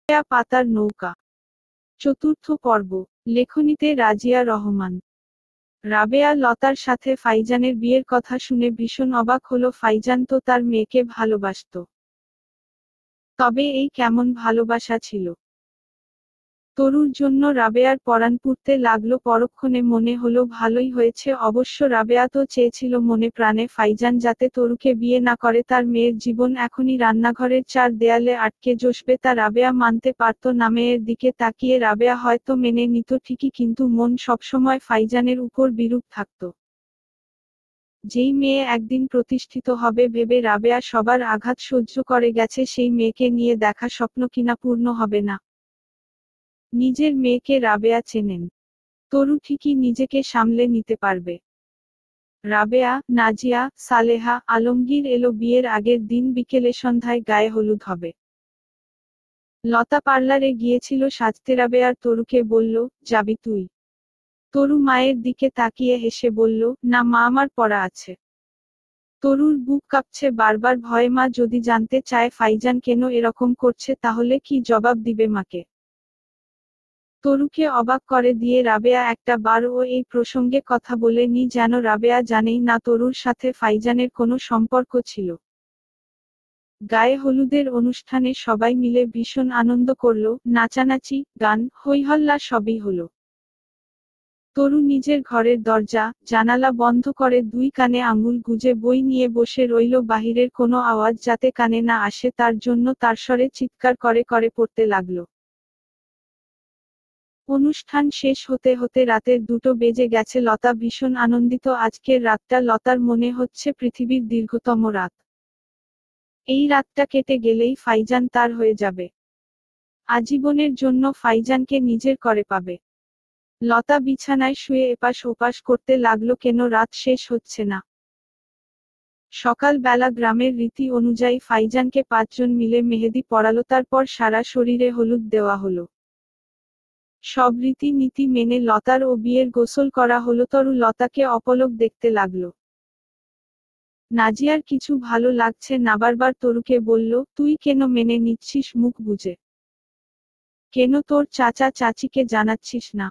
রাবেয়া পাতার নৌকা। চতুর্থ পর্ব। লেখনীতে রাজিয়া রহমান। রাবেয়া লতার সাথে ফাইজানের বিয়ের কথা শুনে ভীষণ অবাক হলো। ফাইজান তো তার মেয়েকে ভালোবাসতো। তবে এই কেমন ভালোবাসা ছিল? তরুর জন্য রাবেয়ার পরাণ পুড়তে লাগলো। পরক্ষণে মনে হলো ভালোই হয়েছে। অবশ্য রাবেয়া তো চেয়েছিল মনে প্রাণে ফাইজান যাতে তরুকে বিয়ে না করে। তার মেয়ের জীবন এখনই রান্নাঘরের চার দেয়ালে আটকে বসবে তা রাবেয়া মানতে পারত না। মেয়ের দিকে তাকিয়ে রাবেয়া হয়তো মেনে নিত ঠিকই, কিন্তু মন সবসময় ফাইজানের উপর বিরূপ থাকত। যেই মেয়ে একদিন প্রতিষ্ঠিত হবে ভেবে রাবেয়া সবার আঘাত সহ্য করে গেছে, সেই মেয়েকে নিয়ে দেখা স্বপ্ন কিনা পূর্ণ হবে না। নিজের মেয়েকে রাবেয়া চেনেন। তরু ঠিকই নিজেকে সামলে নিতে পারবে। রাবেয়া, নাজিয়া, সালেহা, আলমগীর এলো বিয়ের আগের দিন বিকেলে। সন্ধ্যায় গায়ে হলুদ হবে। লতা পার্লারে গিয়েছিল সাজতে। রাবেয়ার তরুকে বলল, যাবি তুই? তরু মায়ের দিকে তাকিয়ে হেসে বলল, না মা, আমার পড়া আছে। তরুর বুক কাঁপছে বারবার ভয়ে। মা যদি জানতে চায় ফাইজান কেন এরকম করছে, তাহলে কি জবাব দিবে মাকে? তরুকে অবাক করে দিয়ে রাবেয়া একটা বারও এই প্রসঙ্গে কথা বলে নি, যেন রাবেয়া জানেই না তরুর সাথে ফাইজানের কোনো সম্পর্ক ছিল। গায়ে হলুদের অনুষ্ঠানে সবাই মিলে ভীষণ আনন্দ করলো। নাচানাচি, গান, হইহল্লা সবই হলো। তরু নিজের ঘরের দরজা জানালা বন্ধ করে দুই কানে আঙুল গুজে বই নিয়ে বসে রইল। বাহিরের কোনো আওয়াজ যাতে কানে না আসে তার জন্য তারস্বরে চিৎকার করে করে পড়তে লাগলো। অনুষ্ঠান শেষ হতে হতে রাতের 2টো বেজে গেছে। লতা ভীষণ আনন্দিত। আজকের রাতটা লতার মনে হচ্ছে পৃথিবীর দীর্ঘতম রাত। এই রাতটা কেটে গেলেই ফাইজান তার হয়ে যাবে। আজীবনের জন্য ফাইজানকে নিজের করে পাবে। লতা বিছানায় শুয়ে এপাশ ওপাশ করতে লাগলো, কেন রাত শেষ হচ্ছে না। সকাল বেলা গ্রামের রীতি অনুযায়ী ফাইজানকে 5 জন মিলে মেহেদি পরালো। তারপর সারা শরীরে হলুদ দেওয়া হলো। সব রীতি নীতি মেনে লতার ও বিয়ের গোসল করা হলো। তরু লতাকে অপলক দেখতে লাগলো। নাজিয়ার কিছু ভালো লাগছে না, বারবার তরুকে বলল, তুই কেন মেনে নিচ্ছিস মুখ বুজে? কেন তোর চাচা চাচিকে জানাচ্ছিস না?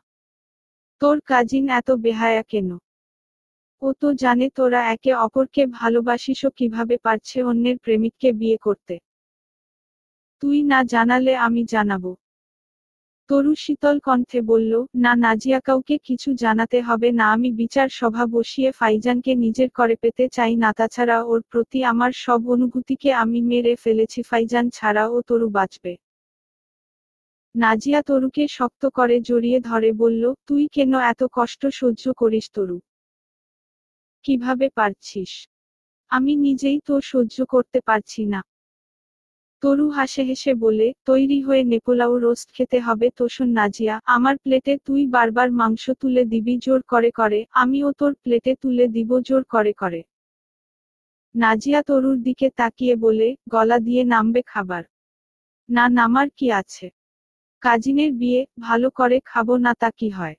তোর কাজিন এত বেহায়া কেন? ও তো জানে তোরা একে অপরকে ভালোবাসিস। ও কিভাবে পারছে অন্যের প্রেমিককে বিয়ে করতে? তুই না জানালে আমি জানাবো। তরু শীতল কণ্ঠে বলল, না নাজিয়া, কাউকে কিছু জানাতে হবে না। আমি বিচার সভা বসিয়ে ফাইজানকে নিজের করে পেতে চাই না। তাছাড়া ওর প্রতি আমার সব অনুভূতিকে আমি মেরে ফেলেছি। ফাইজান ছাড়া ও তরু বাঁচবে। নাজিয়া তরুকে শক্ত করে জড়িয়ে ধরে বলল, তুই কেন এত কষ্ট সহ্য করিস তরু? কিভাবে পারছিস? আমি নিজেই তো সহ্য করতে পারছি না। তরু হাসে হেসে বলে, তৈরি হয়ে নে, পোলাও রোস্ট খেতে হবে তো। শোন নাজিয়া, আমার প্লেটে তুই বারবার মাংস তুলে দিবি জোর করে করে, আমিও তোর প্লেটে তুলে দিব জোর করে করে। নাজিয়া তরুর দিকে তাকিয়ে বলে, গলা দিয়ে নামবে খাবার? না, নামার কি আছে? কাজিনের বিয়ে, ভালো করে খাবো না তা কি হয়?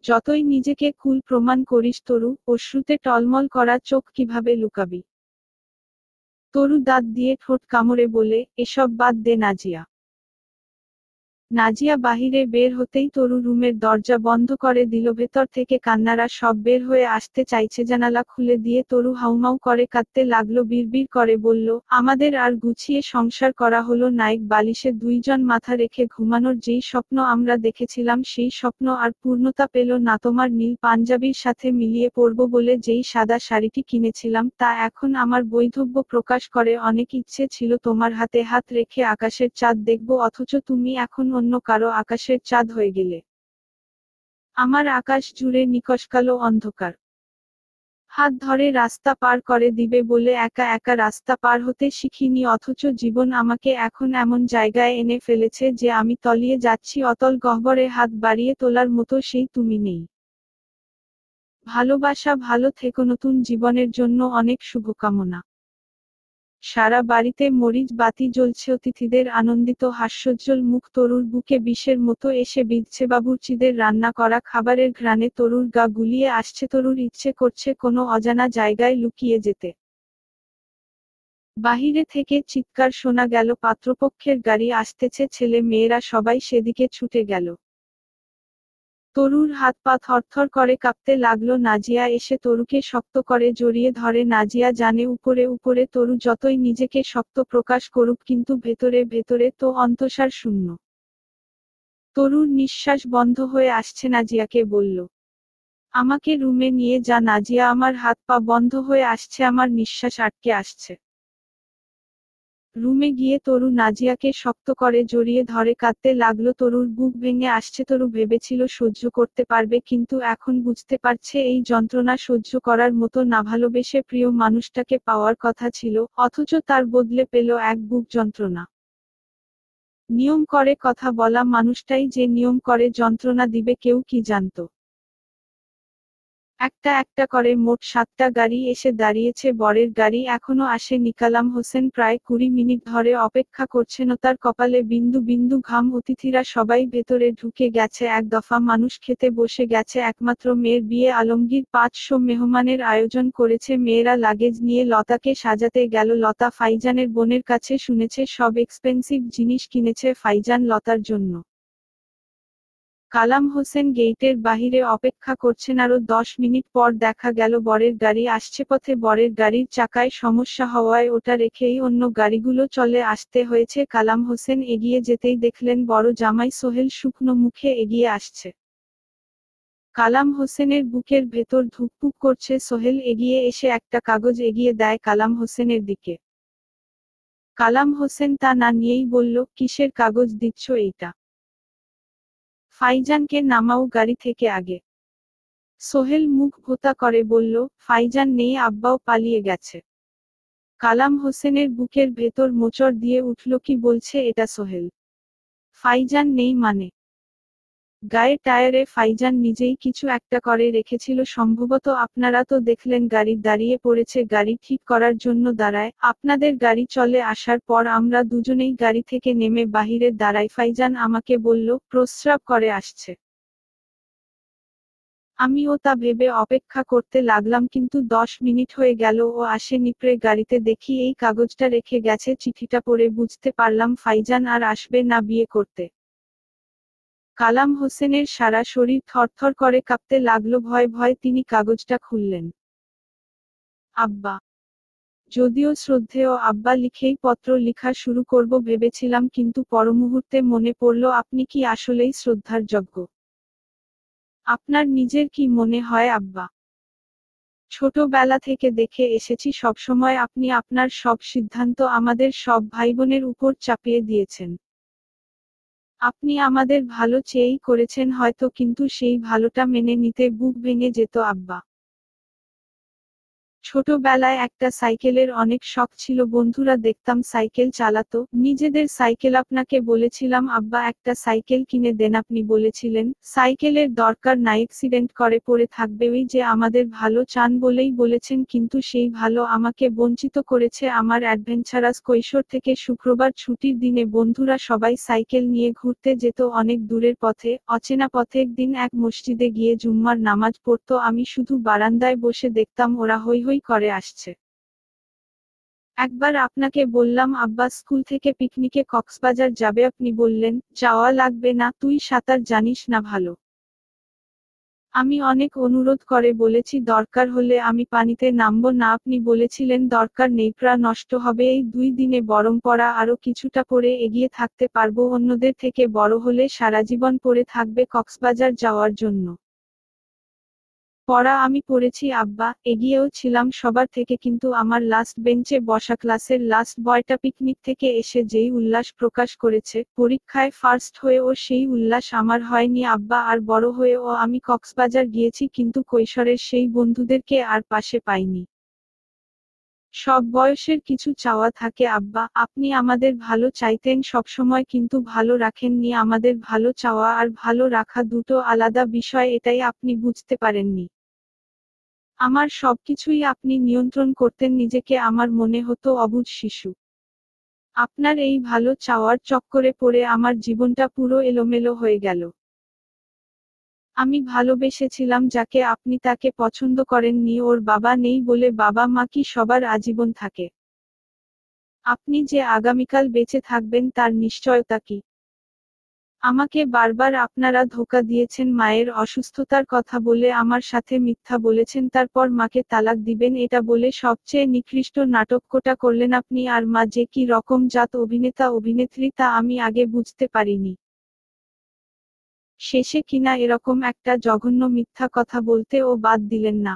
যতই নিজেকে কুল প্রমাণ করিস তরু, অশ্রুতে টলমল করা চোখ কিভাবে লুকাবি? তরু দাঁত দিয়ে ঠোঁট কামড়ে বলে, এসব বাদ দে নাজিয়া। নাজিয়া বাহিরে বের হতেই তরু রুমের দরজা বন্ধ করে দিল। ভেতর থেকে কান্নারা সব বের হয়ে আসতে চাইছে। জানালা খুলে দিয়ে তরু হাউমাউ করে কাঁদতে লাগলো। বিড়বিড় করে বলল, আমাদের আর গুছিয়ে সংসার করা হলো নাইক বালিশে 2 জন মাথা রেখে ঘুমানোর যেই স্বপ্ন আমরা দেখেছিলাম, সেই স্বপ্ন আর পূর্ণতা পেল না। তোমার নীল পাঞ্জাবির সাথে মিলিয়ে পরব বলে যেই সাদা শাড়িটি কিনেছিলাম, তা এখন আমার বৈধব্য প্রকাশ করে। অনেক ইচ্ছে ছিল তোমার হাতে হাত রেখে আকাশের চাঁদ দেখব, অথচ তুমি এখন অন্য কারো আকাশের চাঁদ হয়ে গেলে। আমার আকাশ জুড়ে নিকষকালো অন্ধকার। হাত ধরে রাস্তা পার করে দিবে বলে একা একা রাস্তা পার হতে শিখিনি, অথচ জীবন আমাকে এখন এমন জায়গায় এনে ফেলেছে যে আমি তলিয়ে যাচ্ছি। অতল গহ্বরে হাত বাড়িয়ে তোলার মতো সেই তুমি নেই। ভালোবাসা, ভালো থেকো। নতুন জীবনের জন্য অনেক শুভকামনা। সারা বাড়িতে মরিচ বাতি জ্বলছে। অতিথিদের আনন্দিত হাস্যোজ্জ্বল মুখ তরুর বুকে বিষের মতো এসে বিঁধছে। বাবুর্চিদের রান্না করা খাবারের ঘ্রাণে তরুর গা গুলিয়ে আসছে। তরুর ইচ্ছে করছে কোনো অজানা জায়গায় লুকিয়ে যেতে। বাহিরে থেকে চিৎকার শোনা গেল, পাত্রপক্ষের গাড়ি আসতেছে, ছেলে মেয়েরা সবাই সেদিকে ছুটে গেল। তরুর হাত পা থরথর করে কাঁপতে লাগলো। নাজিয়া এসে তরুকে শক্ত করে জড়িয়ে ধরে। নাজিয়া জানে উপরে উপরে তরু যতই নিজেকে শক্ত প্রকাশ করুক কিন্তু ভেতরে ভেতরে তো অন্তঃসার শূন্য। তরুর নিঃশ্বাস বন্ধ হয়ে আসছে। নাজিয়াকে বলল, আমাকে রুমে নিয়ে যা। নাজিয়া, আমার হাত পা বন্ধ হয়ে আসছে, আমার নিঃশ্বাস আটকে আসছে। রুমে গিয়ে তরু নাজিয়াকে শক্ত করে জড়িয়ে ধরে কাঁদতে লাগলো। তরুর বুক ভেঙে আসছে। তরু ভেবেছিল সহ্য করতে পারবে, কিন্তু এখন বুঝতে পারছে এই যন্ত্রণা সহ্য করার মতো না। ভালোবেসে প্রিয় মানুষটাকে পাওয়ার কথা ছিল, অথচ তার বদলে পেল এক বুক যন্ত্রণা। নিয়ম করে কথা বলা মানুষটাই যে নিয়ম করে যন্ত্রণা দিবে কেউ কি জানতো। একটা একটা করে মোট 7টা গাড়ি এসে দাঁড়িয়েছে। বরের গাড়ি এখনো আসেনি। কালাম হোসেন প্রায় 20 মিনিট ধরে অপেক্ষা করছেন। তার কপালে বিন্দু বিন্দু ঘাম। অতিথিরা সবাই ভেতরে ঢুকে গেছে। এক দফা মানুষ খেতে বসে গেছে। একমাত্র মেয়ের বিয়ে। আলমগীর 500 মেহমানের আয়োজন করেছে। মেয়েরা লাগেজ নিয়ে লতাকে সাজাতে গেল। লতা ফাইজানের বোনের কাছে শুনেছে সব এক্সপেন্সিভ জিনিস কিনেছে ফাইজান লতার জন্য। কালাম হোসেন গেইটের বাহিরে অপেক্ষা করছেন। আরো 10 মিনিট পর দেখা গেল বরের গাড়ি আসছে পথে। বরের গাড়ির চাকায় সমস্যা হওয়ায় ওটা রেখেই অন্য গাড়িগুলো চলে আসতে হয়েছে। কালাম হোসেন এগিয়ে যেতেই দেখলেন বড় জামাই সোহেল শুকনো মুখে এগিয়ে আসছে। কালাম হোসেনের বুকের ভেতর ধুকপুক করছে। সোহেল এগিয়ে এসে একটা কাগজ এগিয়ে দেয় কালাম হোসেনের দিকে। কালাম হোসেন তা না নিয়েই বলল, কিসের কাগজ দিচ্ছ এইটা? ফাইজানকে নামাও গাড়ি থেকে আগে। সোহেল মুখ ভোঁতা করে বলল, ফাইজান নেই, আব্বাও পালিয়ে গেছে। কালাম হোসেনের বুকের ভেতর মোচড় দিয়ে উঠল, কি বলছে এটা সোহেল? ফাইজান নেই মানে? গায়ের টায়ারে ফাইজান নিজেই কিছু একটা করে রেখেছিল সম্ভবত। আপনারা তো দেখলেন গাড়ি দাঁড়িয়ে পড়েছে। গাড়ি ঠিক করার জন্য দাঁড়ায়। আপনাদের গাড়ি চলে আসার পর আমরা দুজনেই গাড়ি থেকে নেমে বাহিরে দাঁড়াই। ফাইজান আমাকে বলল, প্রস্রাব করে আসছে। আমিও তা ভেবে অপেক্ষা করতে লাগলাম, কিন্তু 10 মিনিট হয়ে গেল ও আসেনি। গাড়িতে দেখি এই কাগজটা রেখে গেছে। চিঠিটা পড়ে বুঝতে পারলাম ফাইজান আর আসবে না বিয়ে করতে। কালাম হোসেনের সারা শরীর থরথর করে কাঁপতে লাগলো। ভয় ভয় তিনি কাগজটা খুললেন। আব্বা। যদিও শ্রদ্ধেয় আব্বা লিখেই পত্র লিখা শুরু করব ভেবেছিলাম, কিন্তু পরমুহূর্তে মনে পড়ল আপনি কি আসলেই শ্রদ্ধার যোগ্য? আপনার নিজের কি মনে হয় আব্বা? ছোটবেলা থেকে দেখে এসেছি সবসময় আপনি আপনার সব সিদ্ধান্ত আমাদের সব ভাইবোনের উপর চাপিয়ে দিয়েছেন। আপনি আমাদের ভালো চেয়েই করেছেন হয়তো, কিন্তু সেই ভালোটা মেনে নিতে বুক ভেঙে যেত আব্বা। ছোটবেলায় একটা সাইকেলের অনেক শখ ছিল। বন্ধুরা দেখতাম সাইকেল চালাতো, নিজেদের সাইকেল। আপনাকে বলেছিলাম আব্বা একটা সাইকেল কিনে দেন। আপনি বলেছিলেন সাইকেলের দরকার নাই, অ্যাক্সিডেন্ট করে পড়ে থাকবে। ওই যে আমাদের ভালো চান বলেই বলেছেন, কিন্তু সেই ভালো আমাকে বঞ্চিত করেছে। আমার অ্যাডভেঞ্চারাস কৈশোর থেকে শুক্রবার ছুটির দিনে বন্ধুরা সবাই সাইকেল নিয়ে ঘুরতে যেত অনেক দূরের পথে, অচেনা পথে। একদিন এক মসজিদে গিয়ে জুম্মার নামাজ পড়তো। আমি শুধু বারান্দায় বসে দেখতাম ওরা হৈ হৈ করে আসছে। একবার আপনাকে বললাম আব্বা স্কুল থেকে পিকনিকে কক্সবাজার যাবে। আপনি বললেন, যাওয়া লাগবে না, তুই সাঁতার জানিস না ভালো। আমি অনেক অনুরোধ করে বলেছি দরকার হলে আমি পানিতে নামবো না। আপনি বলেছিলেন দরকার নেই, প্রাণ নষ্ট হবে এই 2 দিনে, বরং পড়া আরো কিছুটা পড়ে এগিয়ে থাকতে পারবো। অন্যদের থেকে বড় হলে সারাজীবন পড়ে থাকবে কক্সবাজার যাওয়ার জন্য। পড়া আমি পড়েছি আব্বা, এগিয়েও ছিলাম সবার থেকে, কিন্তু আমার লাস্ট বেঞ্চে বসা ক্লাসের লাস্ট বয়টা পিকনিক থেকে এসে যেই উল্লাস প্রকাশ করেছে, পরীক্ষায় ফার্স্ট হয়েও সেই উল্লাস আমার হয়নি আব্বা। আর বড় হয়েও আমি কক্সবাজার গিয়েছি, কিন্তু কৈশোরের সেই বন্ধুদেরকে আর পাশে পাইনি। সব বয়সের কিছু চাওয়া থাকে আব্বা, আপনি আমাদের ভালো চাইতেন সবসময়, কিন্তু ভালো রাখেননি। আমাদের ভালো চাওয়া আর ভালো রাখা দুটো আলাদা বিষয়, এটাই আপনি বুঝতে পারেননি। আমার সবকিছুই আপনি নিয়ন্ত্রণ করতেন নিজেকে। আমার মনে হতো অবুঝ শিশু। আপনার এই ভালো চাওয়ার চক্করে পড়ে আমার জীবনটা পুরো এলোমেলো হয়ে গেল। আমি ভালোবেসেছিলাম যাকে, আপনি তাকে পছন্দ করেননি। ওর বাবা নেই বলে। বাবা মা কি সবার আজীবন থাকে? আপনি যে আগামীকাল বেঁচে থাকবেন তার নিশ্চয়তা কি? আমাকে বারবার আপনারা ধোঁকা দিয়েছেন, মায়ের অসুস্থতার কথা বলে আমার সাথে মিথ্যা বলেছেন, তারপর মাকে তালাক দিবেন এটা বলে সবচেয়ে নিকৃষ্ট নাটকটা করলেন আপনি। আর মা যে কি রকম জাত অভিনেতা অভিনেত্রী তা আমি আগে বুঝতে পারিনি। শেষে কিনা এরকম একটা জঘন্য মিথ্যা কথা বলতে ও বাদ দিলেন না।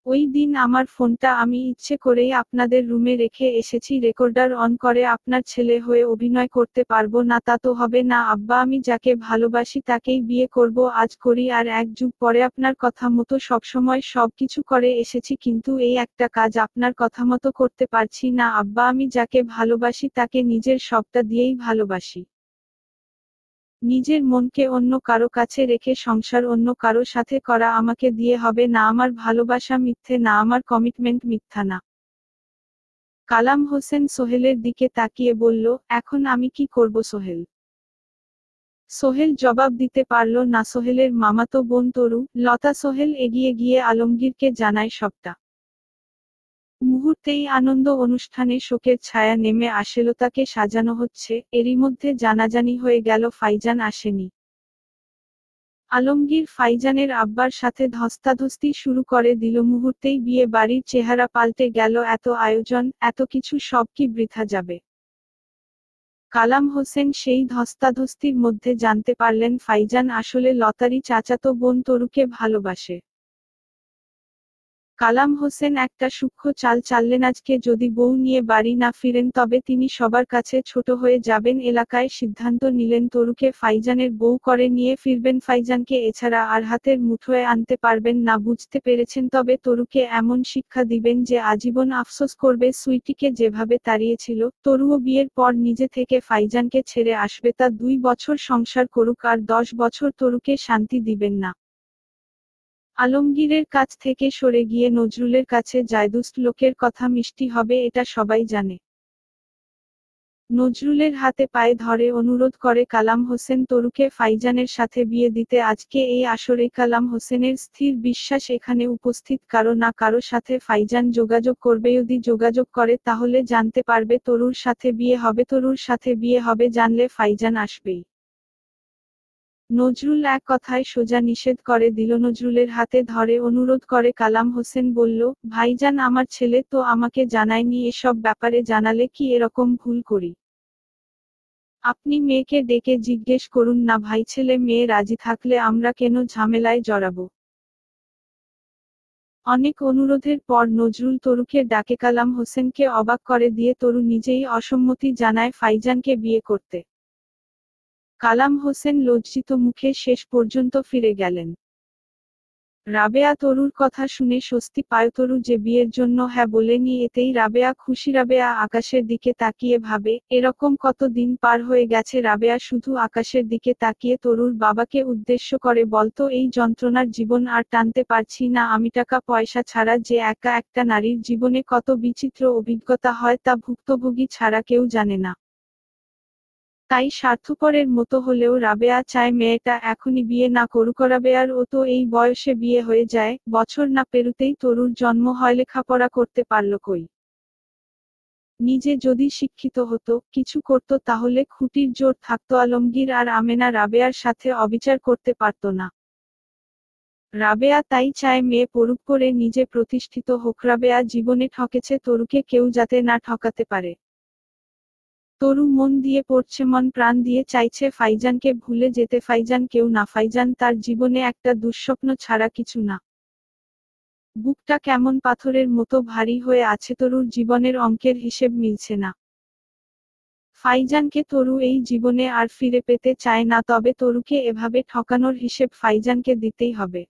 ওই দিন আমার ফোনটা আমি ইচ্ছে করেই আপনাদের রুমে রেখে এসেছি রেকর্ডার অন করে। আপনার ছেলে হয়ে অভিনয় করতে পারবো না তা তো হবে না আব্বা, আমি যাকে ভালোবাসি তাকেই বিয়ে করব, আজ করি আর এক যুগ পরে আপনার কথা মতো সবসময় সবকিছু করে এসেছি, কিন্তু এই একটা কাজ আপনার কথা মতো করতে পারছি না আব্বা। আমি যাকে ভালোবাসি তাকে নিজের সবটা দিয়েই ভালোবাসি। নিজের মনকে অন্য কারো কাছে রেখে সংসার অন্য কারো সাথে করা আমাকে দিয়ে হবে না। আমার ভালোবাসা মিথ্যে না, আমার কমিটমেন্ট মিথ্যা না। কালাম হোসেন সোহেলের দিকে তাকিয়ে বলল, এখন আমি কি করব সোহেল? সোহেল জবাব দিতে পারল না। সোহেলের মামাতো বোন তরু, লতা। সোহেল এগিয়ে গিয়ে আলমগীরকে জানায় সবটা। মুহূর্তেই আনন্দ অনুষ্ঠানে শোকের ছায়া নেমে আসেল। তাকে সাজানো হচ্ছে, এরই মধ্যে জানাজানি হয়ে গেল ফাইজান আসেনি। আলমগীর ফাইজানের আব্বার সাথে ধস্তাধস্তি শুরু করে দিল। মুহূর্তেই বিয়ে বাড়ির চেহারা পাল্টে গেল। এত আয়োজন, এত কিছু সব কি বৃথা যাবে? কালাম হোসেন সেই ধস্তাধস্তির মধ্যে জানতে পারলেন ফাইজান আসলে লতারই চাচাতো বোন তরুকে ভালোবাসে। কালাম হোসেন একটা সূক্ষ্ম চাল চাললেন, আজকে যদি বউ নিয়ে বাড়ি না ফিরেন তবে তিনি সবার কাছে ছোট হয়ে যাবেন। এলাকায় সিদ্ধান্ত নিলেন তরুকে ফাইজানের বউ করে নিয়ে ফিরবেন। ফাইজানকে এছাড়া আর হাতের মুঠোয় আনতে পারবেন না। বুঝতে পেরেছেন, তবে তরুকে এমন শিক্ষা দিবেন যে আজীবন আফসোস করবে। সুইটিকে যেভাবে তাড়িয়েছিল, তরুও বিয়ের পর নিজে থেকে ফাইজানকে ছেড়ে আসবে। তা 2 বছর সংসার করুক আর 10 বছর তরুকে শান্তি দিবেন না। আলমগীরের কাছ থেকে সরে গিয়ে নজরুলের কাছে যায়। দুষ্ট লোকের কথা মিষ্টি হবে এটা সবাই জানে। নজরুলের হাতে পায়ে ধরে অনুরোধ করে কালাম হোসেন তরুকে ফাইজানের সাথে বিয়ে দিতে। আজকে এই আসরে কালাম হোসেনের স্থির বিশ্বাস এখানে উপস্থিত কারো না কারো সাথে ফাইজান যোগাযোগ করবে। যদি যোগাযোগ করে তাহলে জানতে পারবে তরুর সাথে বিয়ে হবে। তরুর সাথে বিয়ে হবে জানলে ফাইজান আসবেই। নজরুল এক কথায় সোজা নিষেধ করে দিল। নজরুলের হাতে ধরে অনুরোধ করে কালাম হোসেন বলল, ভাইজান আমার ছেলে তো আমাকে জানায়নি, এসব ব্যাপারে জানালে কি এরকম ভুল করি? আপনি মেয়েকে ডেকে জিজ্ঞেস করুন না ভাই, ছেলে মেয়ে রাজি থাকলে আমরা কেন ঝামেলায় জড়াবো? অনেক অনুরোধের পর নজরুল তরুকে ডাকে। কালাম হোসেনকে অবাক করে দিয়ে তরু নিজেই অসম্মতি জানায় ফাইজানকে বিয়ে করতে। কালাম হোসেন লজ্জিত মুখে শেষ পর্যন্ত ফিরে গেলেন। রাবেয়া তরুর কথা শুনে স্বস্তি পায়। তরু যে বিয়ের জন্য হ্যাঁ বলেনি এতেই রাবেয়া খুশি। রাবেয়া আকাশের দিকে তাকিয়ে ভাবে, এরকম কত দিন পার হয়ে গেছে। রাবেয়া শুধু আকাশের দিকে তাকিয়ে তরুর বাবাকে উদ্দেশ্য করে বলতো, এই যন্ত্রণার জীবন আর টানতে পারছি না আমি। টাকা পয়সা ছাড়া যে একা একটা নারীর জীবনে কত বিচিত্র অভিজ্ঞতা হয় তা ভুক্তভোগী ছাড়া কেউ জানে না। তাই স্বার্থপরের মতো হলেও রাবেয়া চায় মেয়েটা এখনই বিয়ে না করুক। রাবেয়ার ও তো এই বয়সে বিয়ে হয়ে যায়, বছর না পেরুতেই তরুর জন্ম হয়। লেখাপড়া করতে পারল কই? নিজে যদি শিক্ষিত হতো, কিছু করত তাহলে খুঁটির জোর থাকতো। আলমগীর আর আমেনা রাবেয়ার সাথে অবিচার করতে পারত না। রাবেয়া তাই চায় মেয়ে পড়ুক, করে নিজে প্রতিষ্ঠিত হোক। রাবেয়া জীবনে ঠকেছে তরুকে, কেউ যাতে না ঠকাতে পারে। তরু মন দিয়ে পড়ছে, মন প্রাণ দিয়ে চাইছে ফাইজানকে ভুলে যেতে। ফাইজান কেউ না, ফাইজান তার জীবনে একটা দুঃস্বপ্ন ছাড়া কিছু না। বুকটা কেমন পাথরের মতো ভারী হয়ে আছে। তরুর জীবনের অঙ্কের হিসেব মিলছে না। ফাইজানকে তরু এই জীবনে আর ফিরে পেতে চায় না, তবে তরুকে এভাবে ঠকানোর হিসেব ফাইজানকে দিতেই হবে।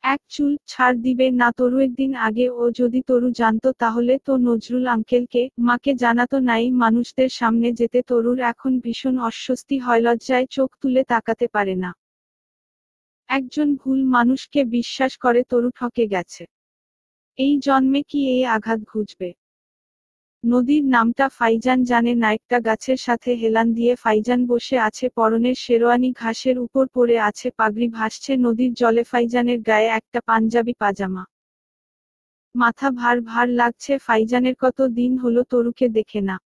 এক চুল ছাড় দিবে না তরু। একদিন আগে ও যদি তরু জানতো তাহলে তো নজরুল আঙ্কেলকে, মাকে জানাতো নাই। মানুষদের সামনে যেতে তরুর এখন ভীষণ অস্বস্তি হয়, লজ্জায় চোখ তুলে তাকাতে পারে না। একজন ভুল মানুষকে বিশ্বাস করে তরু ঠকে গেছে। এই জন্মে কি এই আঘাত ঘুচবে? নদীর নামটা ফাইজান জানে না। একটা গাছের সাথে হেলান দিয়ে ফাইজান বসে আছে, পরনের শেরওয়ানি ঘাসের উপর পড়ে আছে, পাগড়ি ভাসছে নদীর জলে। ফাইজানের গায়ে একটা পাঞ্জাবি পাজামা। মাথা ভার ভার লাগছে। ফাইজানের কত দিন হলো তরুকে দেখে না।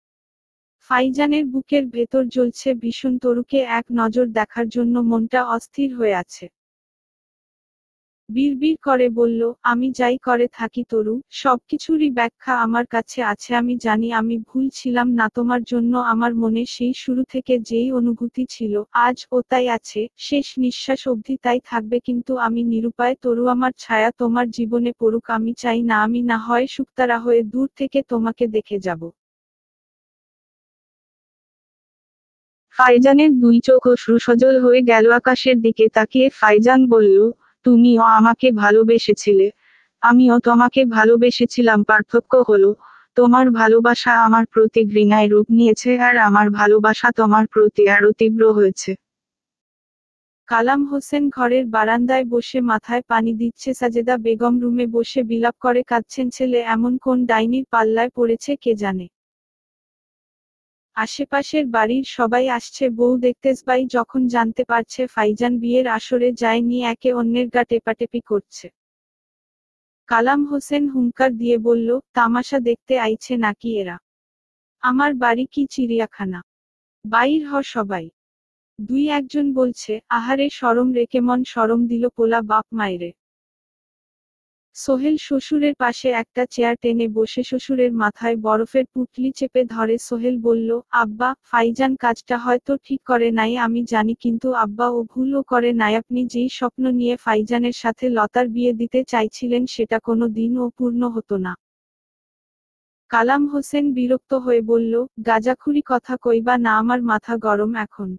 ফাইজানের বুকের ভেতর জ্বলছে ভীষণ। তরুকে এক নজর দেখার জন্য মনটা অস্থির হয়ে আছে। বিড়বিড় করে বলল, আমি যাই করে থাকি তরু, সবকিছুরই ব্যাখ্যা আমার কাছে আছে। আমি জানি আমি ভুল ছিলাম না। তোমার জন্য আমার মনে সেই শুরু থেকে যেই অনুভূতি ছিল, আজ ও তাই আছে, শেষ নিঃশ্বাস অবধি তাই থাকবে। কিন্তু আমি নিরুপায় তরু। আমার ছায়া তোমার জীবনে পড়ুক আমি চাই না। আমি না হয় শুকতারা হয়ে দূর থেকে তোমাকে দেখে যাব। ফাইজানের দুই চোখ অশ্রুসজল হয়ে গেল। আকাশের দিকে তাকিয়ে ফাইজান বলল, তুমিও আমাকে ভালোবেসেছিলে, আমিও তোমাকে ভালোবেসেছিলাম। পার্থক্য হলো, তোমার ভালোবাসা আমার প্রতি ঘৃণায় রূপ নিয়েছে, আর আমার ভালোবাসা তোমার প্রতি আরো তীব্র হয়েছে। কালাম হোসেন ঘরের বারান্দায় বসে মাথায় পানি দিচ্ছে। সাজেদা বেগম রুমে বসে বিলাপ করে কাঁদছেন। ছেলে এমন কোন ডাইনির পাল্লায় পড়েছে কে জানে। আশেপাশের বাড়ির সবাই আসছে বউ দেখতে। সবাই যখন জানতে পারছে ফাইজান বিয়ের আসরে যায়নি, একে অন্যের গা টেপাটেপি করছে। কালাম হোসেন হুঙ্কার দিয়ে বলল, তামাশা দেখতে আইছে নাকি এরা? আমার বাড়ি কি চিড়িয়াখানা? বাইর হ সবাই। দুই একজন বলছে, আহারে শরম রেখে মন শরম দিল পোলা বাপ মায়েরে। সোহেল শ্বশুরের পাশে একটা চেয়ার টেনে বসে শ্বশুরের মাথায় বরফের পুঁটলি চেপে ধরে। সোহেল বলল, আব্বা, ফাইজান কাজটা হয়তো ঠিক করে নাই আমি জানি, কিন্তু আব্বা ও ভুলও করে নাই। আপনি যেই স্বপ্ন নিয়ে ফাইজানের সাথে লতার বিয়ে দিতে চাইছিলেন সেটা কোনো দিন ও পূর্ণ হতো না। কালাম হোসেন বিরক্ত হয়ে বলল, গাঁজাখুরি কথা কইবা না, আমার মাথা গরম এখন।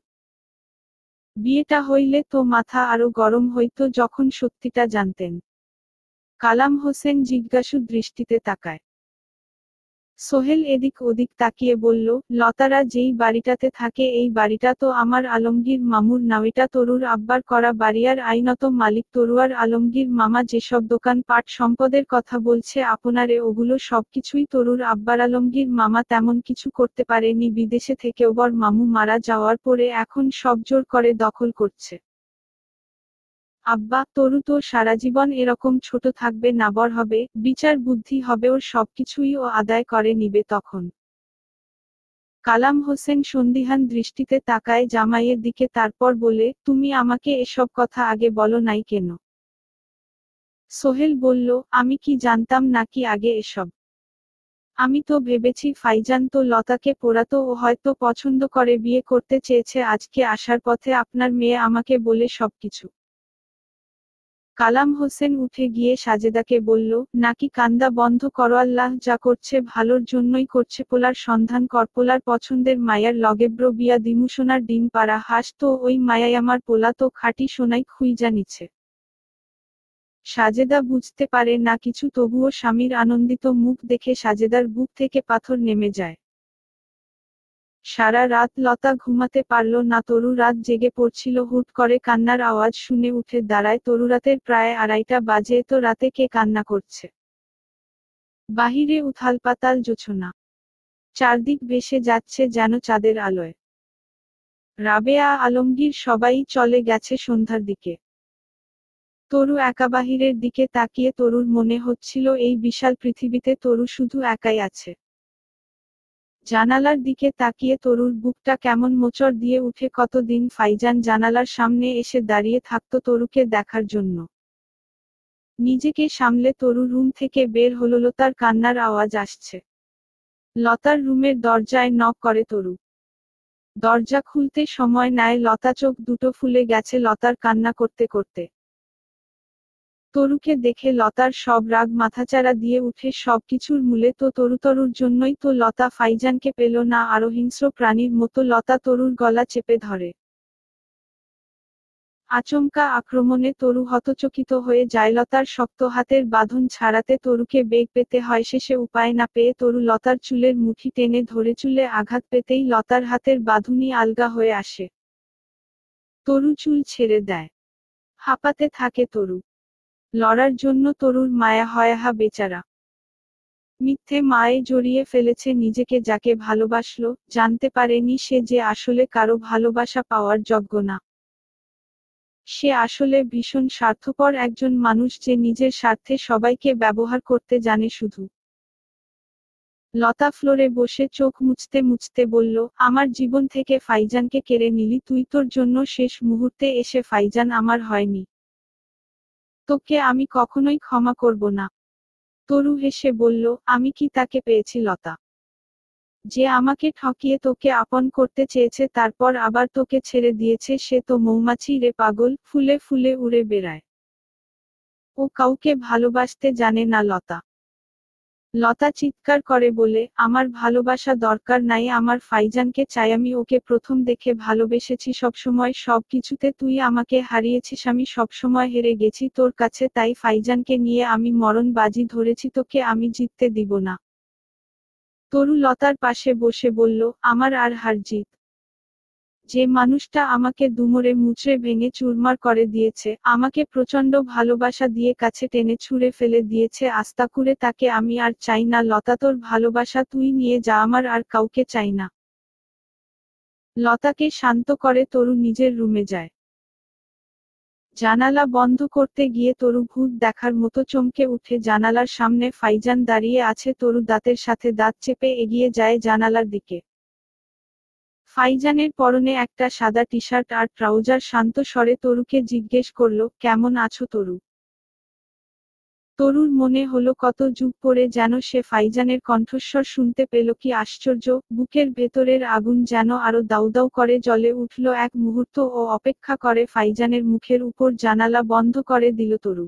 বিয়েটা হইলে তো মাথা আরো গরম হইতো যখন সত্যিটা জানতেন। কালাম হোসেন জিজ্ঞাসু দৃষ্টিতে তাকায়। সোহেল এদিক ওদিক তাকিয়ে বলল, লতারা যেই বাড়িটাতে থাকে এই বাড়িটা তো আমার আলমগীর মামুর না। এটা তরুর আব্বার করা বাড়ি, আর আইনত মালিক তরুয়ার আলমগীর মামা। যেসব দোকান পাট সম্পদের কথা বলছে আপনারে, ওগুলো সবকিছুই তরুর আব্বার। আলমগীর মামা তেমন কিছু করতে পারেনি বিদেশে থেকেও, বর মামু মারা যাওয়ার পরে এখন সব জোর করে দখল করছে। আব্বা, তরু তো সারাজীবন এরকম ছোট থাকবে না, বড় হবে, বিচার বুদ্ধি হবে ওর, সবকিছুই ও আদায় করে নিবে তখন। কালাম হোসেন সন্দিহান দৃষ্টিতে তাকায় জামাইয়ের দিকে, তারপর বলে, তুমি আমাকে এসব কথা আগে বলো নাই কেন? সোহেল বলল, আমি কি জানতাম নাকি আগে এসব? আমি তো ভেবেছি ফাইজান তো লতাকে পোড়াতো, ও হয়তো পছন্দ করে বিয়ে করতে চেয়েছে। আজকে আসার পথে আপনার মেয়ে আমাকে বলে সবকিছু। কালাম হোসেন উঠে গিয়ে সাজেদাকে বলল, নাকি কান্দা বন্ধ করো, আল্লাহ যা করছে ভালোর জন্যই করছে। পোলার সন্ধান কর, পোলার পছন্দের মায়ার লগেব্রো বিয়া দিমু। সোনার ডিম পাড়া হাঁস তো ওই মায়াই, আমার পোলা তো খাঁটি সোনাই খুইজা নিছে। সাজেদা বুঝতে পারে না কিছু, তবুও স্বামীর আনন্দিত মুখ দেখে সাজেদার বুক থেকে পাথর নেমে যায়। সারা রাত লতা ঘুমাতে পারল না। তরু রাত জেগে পড়ছিল। হুট করে কান্নার আওয়াজ শুনে উঠে দাঁড়ায় তরু। রাতের প্রায় 2:30 বাজে। এত রাতে কে কান্না করছে? বাহিরে উথালপাতাল জোছনা, চারদিক ভেসে যাচ্ছে যেন চাঁদের আলোয়। রাবেয়া, আলমগীর সবাই চলে গেছে সন্ধ্যার দিকে। তরু একা বাহিরের দিকে তাকিয়ে। তরুর মনে হচ্ছিল এই বিশাল পৃথিবীতে তরু শুধু একাই আছে। জানালার দিকে তাকিয়ে তরুর বুকটা কেমন মোচড় দিয়ে উঠে। কতদিন ফাইজান জানালার সামনে এসে দাঁড়িয়ে থাকতো তরুকে দেখার জন্য। নিজেকে সামলে তরু রুম থেকে বের হলো। লতার কান্নার আওয়াজ আসছে। লতার রুমের দরজায় নক করে তরু। দরজা খুলতে সময় নেয় লতা। চোখ দুটো ফুলে গেছে লতার কান্না করতে করতে। তরুকে দেখে লতার সব রাগ মাথাচাড়া দিয়ে উঠে। সবকিছুর মূলে তো তরুর জন্যই তো লতা ফাইজানকে পেল না। আরো হিংস্র প্রাণীর মতো লতা তরুর গলা চেপে ধরে। আচমকা আক্রমণে তরু হতচকিত হয়ে যায়। লতার শক্ত হাতের বাঁধন ছাড়াতে তরুকে বেগ পেতে হয়। শেষে উপায় না পেয়ে তরু লতার চুলের মুঠি টেনে ধরে। চুলে আঘাত পেতেই লতার হাতের বাঁধনই আলগা হয়ে আসে। তরু চুল ছেড়ে দেয়। হাঁপাতে থাকে তরু। লড়ার জন্য তরুর মায়া হয়। হা বেচারা, মিথ্যে মায়ে জড়িয়ে ফেলেছে নিজেকে। যাকে ভালোবাসলো, জানতে পারেনি সে যে আসলে কারো ভালোবাসা পাওয়ার যোগ্য না। সে আসলে ভীষণ স্বার্থপর একজন মানুষ যে নিজের স্বার্থে সবাইকে ব্যবহার করতে জানে শুধু। লতা ফ্লোরে বসে চোখ মুছতে মুছতে বলল, আমার জীবন থেকে ফাইজানকে কেড়ে নিলি তুই, তোর জন্য শেষ মুহূর্তে এসে ফাইজান আমার হয়নি। তোকে আমি কখনোই ক্ষমা করব না। তরু হেসে বলল, আমি কি তাকে পেয়েছি লতা? যে আমাকে ঠকিয়ে তোকে আপন করতে চেয়েছে তারপর আবার তোকে ছেড়ে দিয়েছে সে তো মৌমাছি রে পাগল, ফুলে ফুলে উড়ে বেড়ায়। ও কাউকে ভালোবাসতে জানে না লতা। লতা চিৎকার করে বলে, আমার ভালোবাসা দরকার নাই, আমার ফাইজানকে চাই, আমি ওকে প্রথম দেখে ভালোবেসেছি সবসময়, সব কিছুতে তুই আমাকে হারিয়েছিস, আমি সবসময় হেরে গেছি তোর কাছে, তাই ফাইজানকে নিয়ে আমি মরণ বাজি ধরেছি, তোকে আমি জিততে দিব না। তরু লতার পাশে বসে বলল, আমার আর হার জিত। যে মানুষটা আমাকে দুমড়ে মুচড়ে ভেঙে চুরমার করে দিয়েছে, আমাকে প্রচণ্ড ভালোবাসা দিয়ে কাছে টেনে ছুঁড়ে ফেলে দিয়েছে আস্তা করে, তাকে আমি আর চাই না। লতা তোর ভালোবাসা তুই নিয়ে যা, আমার আর কাউকে চাই না। লতাকে শান্ত করে তরু নিজের রুমে যায়। জানালা বন্ধ করতে গিয়ে তরু ভূত দেখার মতো চমকে উঠে, জানালার সামনে ফাইজান দাঁড়িয়ে আছে। তরু দাঁতের সাথে দাঁত চেপে এগিয়ে যায় জানালার দিকে। ফাইজানের পরনে একটা সাদা টি-শার্ট আর ট্রাউজার। শান্ত স্বরে তরুকে জিজ্ঞেস করল, কেমন আছো তরু? তরুর মনে হলো কত যুগ পরে যেন সে ফাইজানের কণ্ঠস্বর শুনতে পেল, কি আশ্চর্য, বুকের ভেতরের আগুন যেন আরো দাউদাউ করে জ্বলে উঠল। এক মুহূর্ত ও অপেক্ষা করে ফাইজানের মুখের উপর জানালা বন্ধ করে দিল তরু।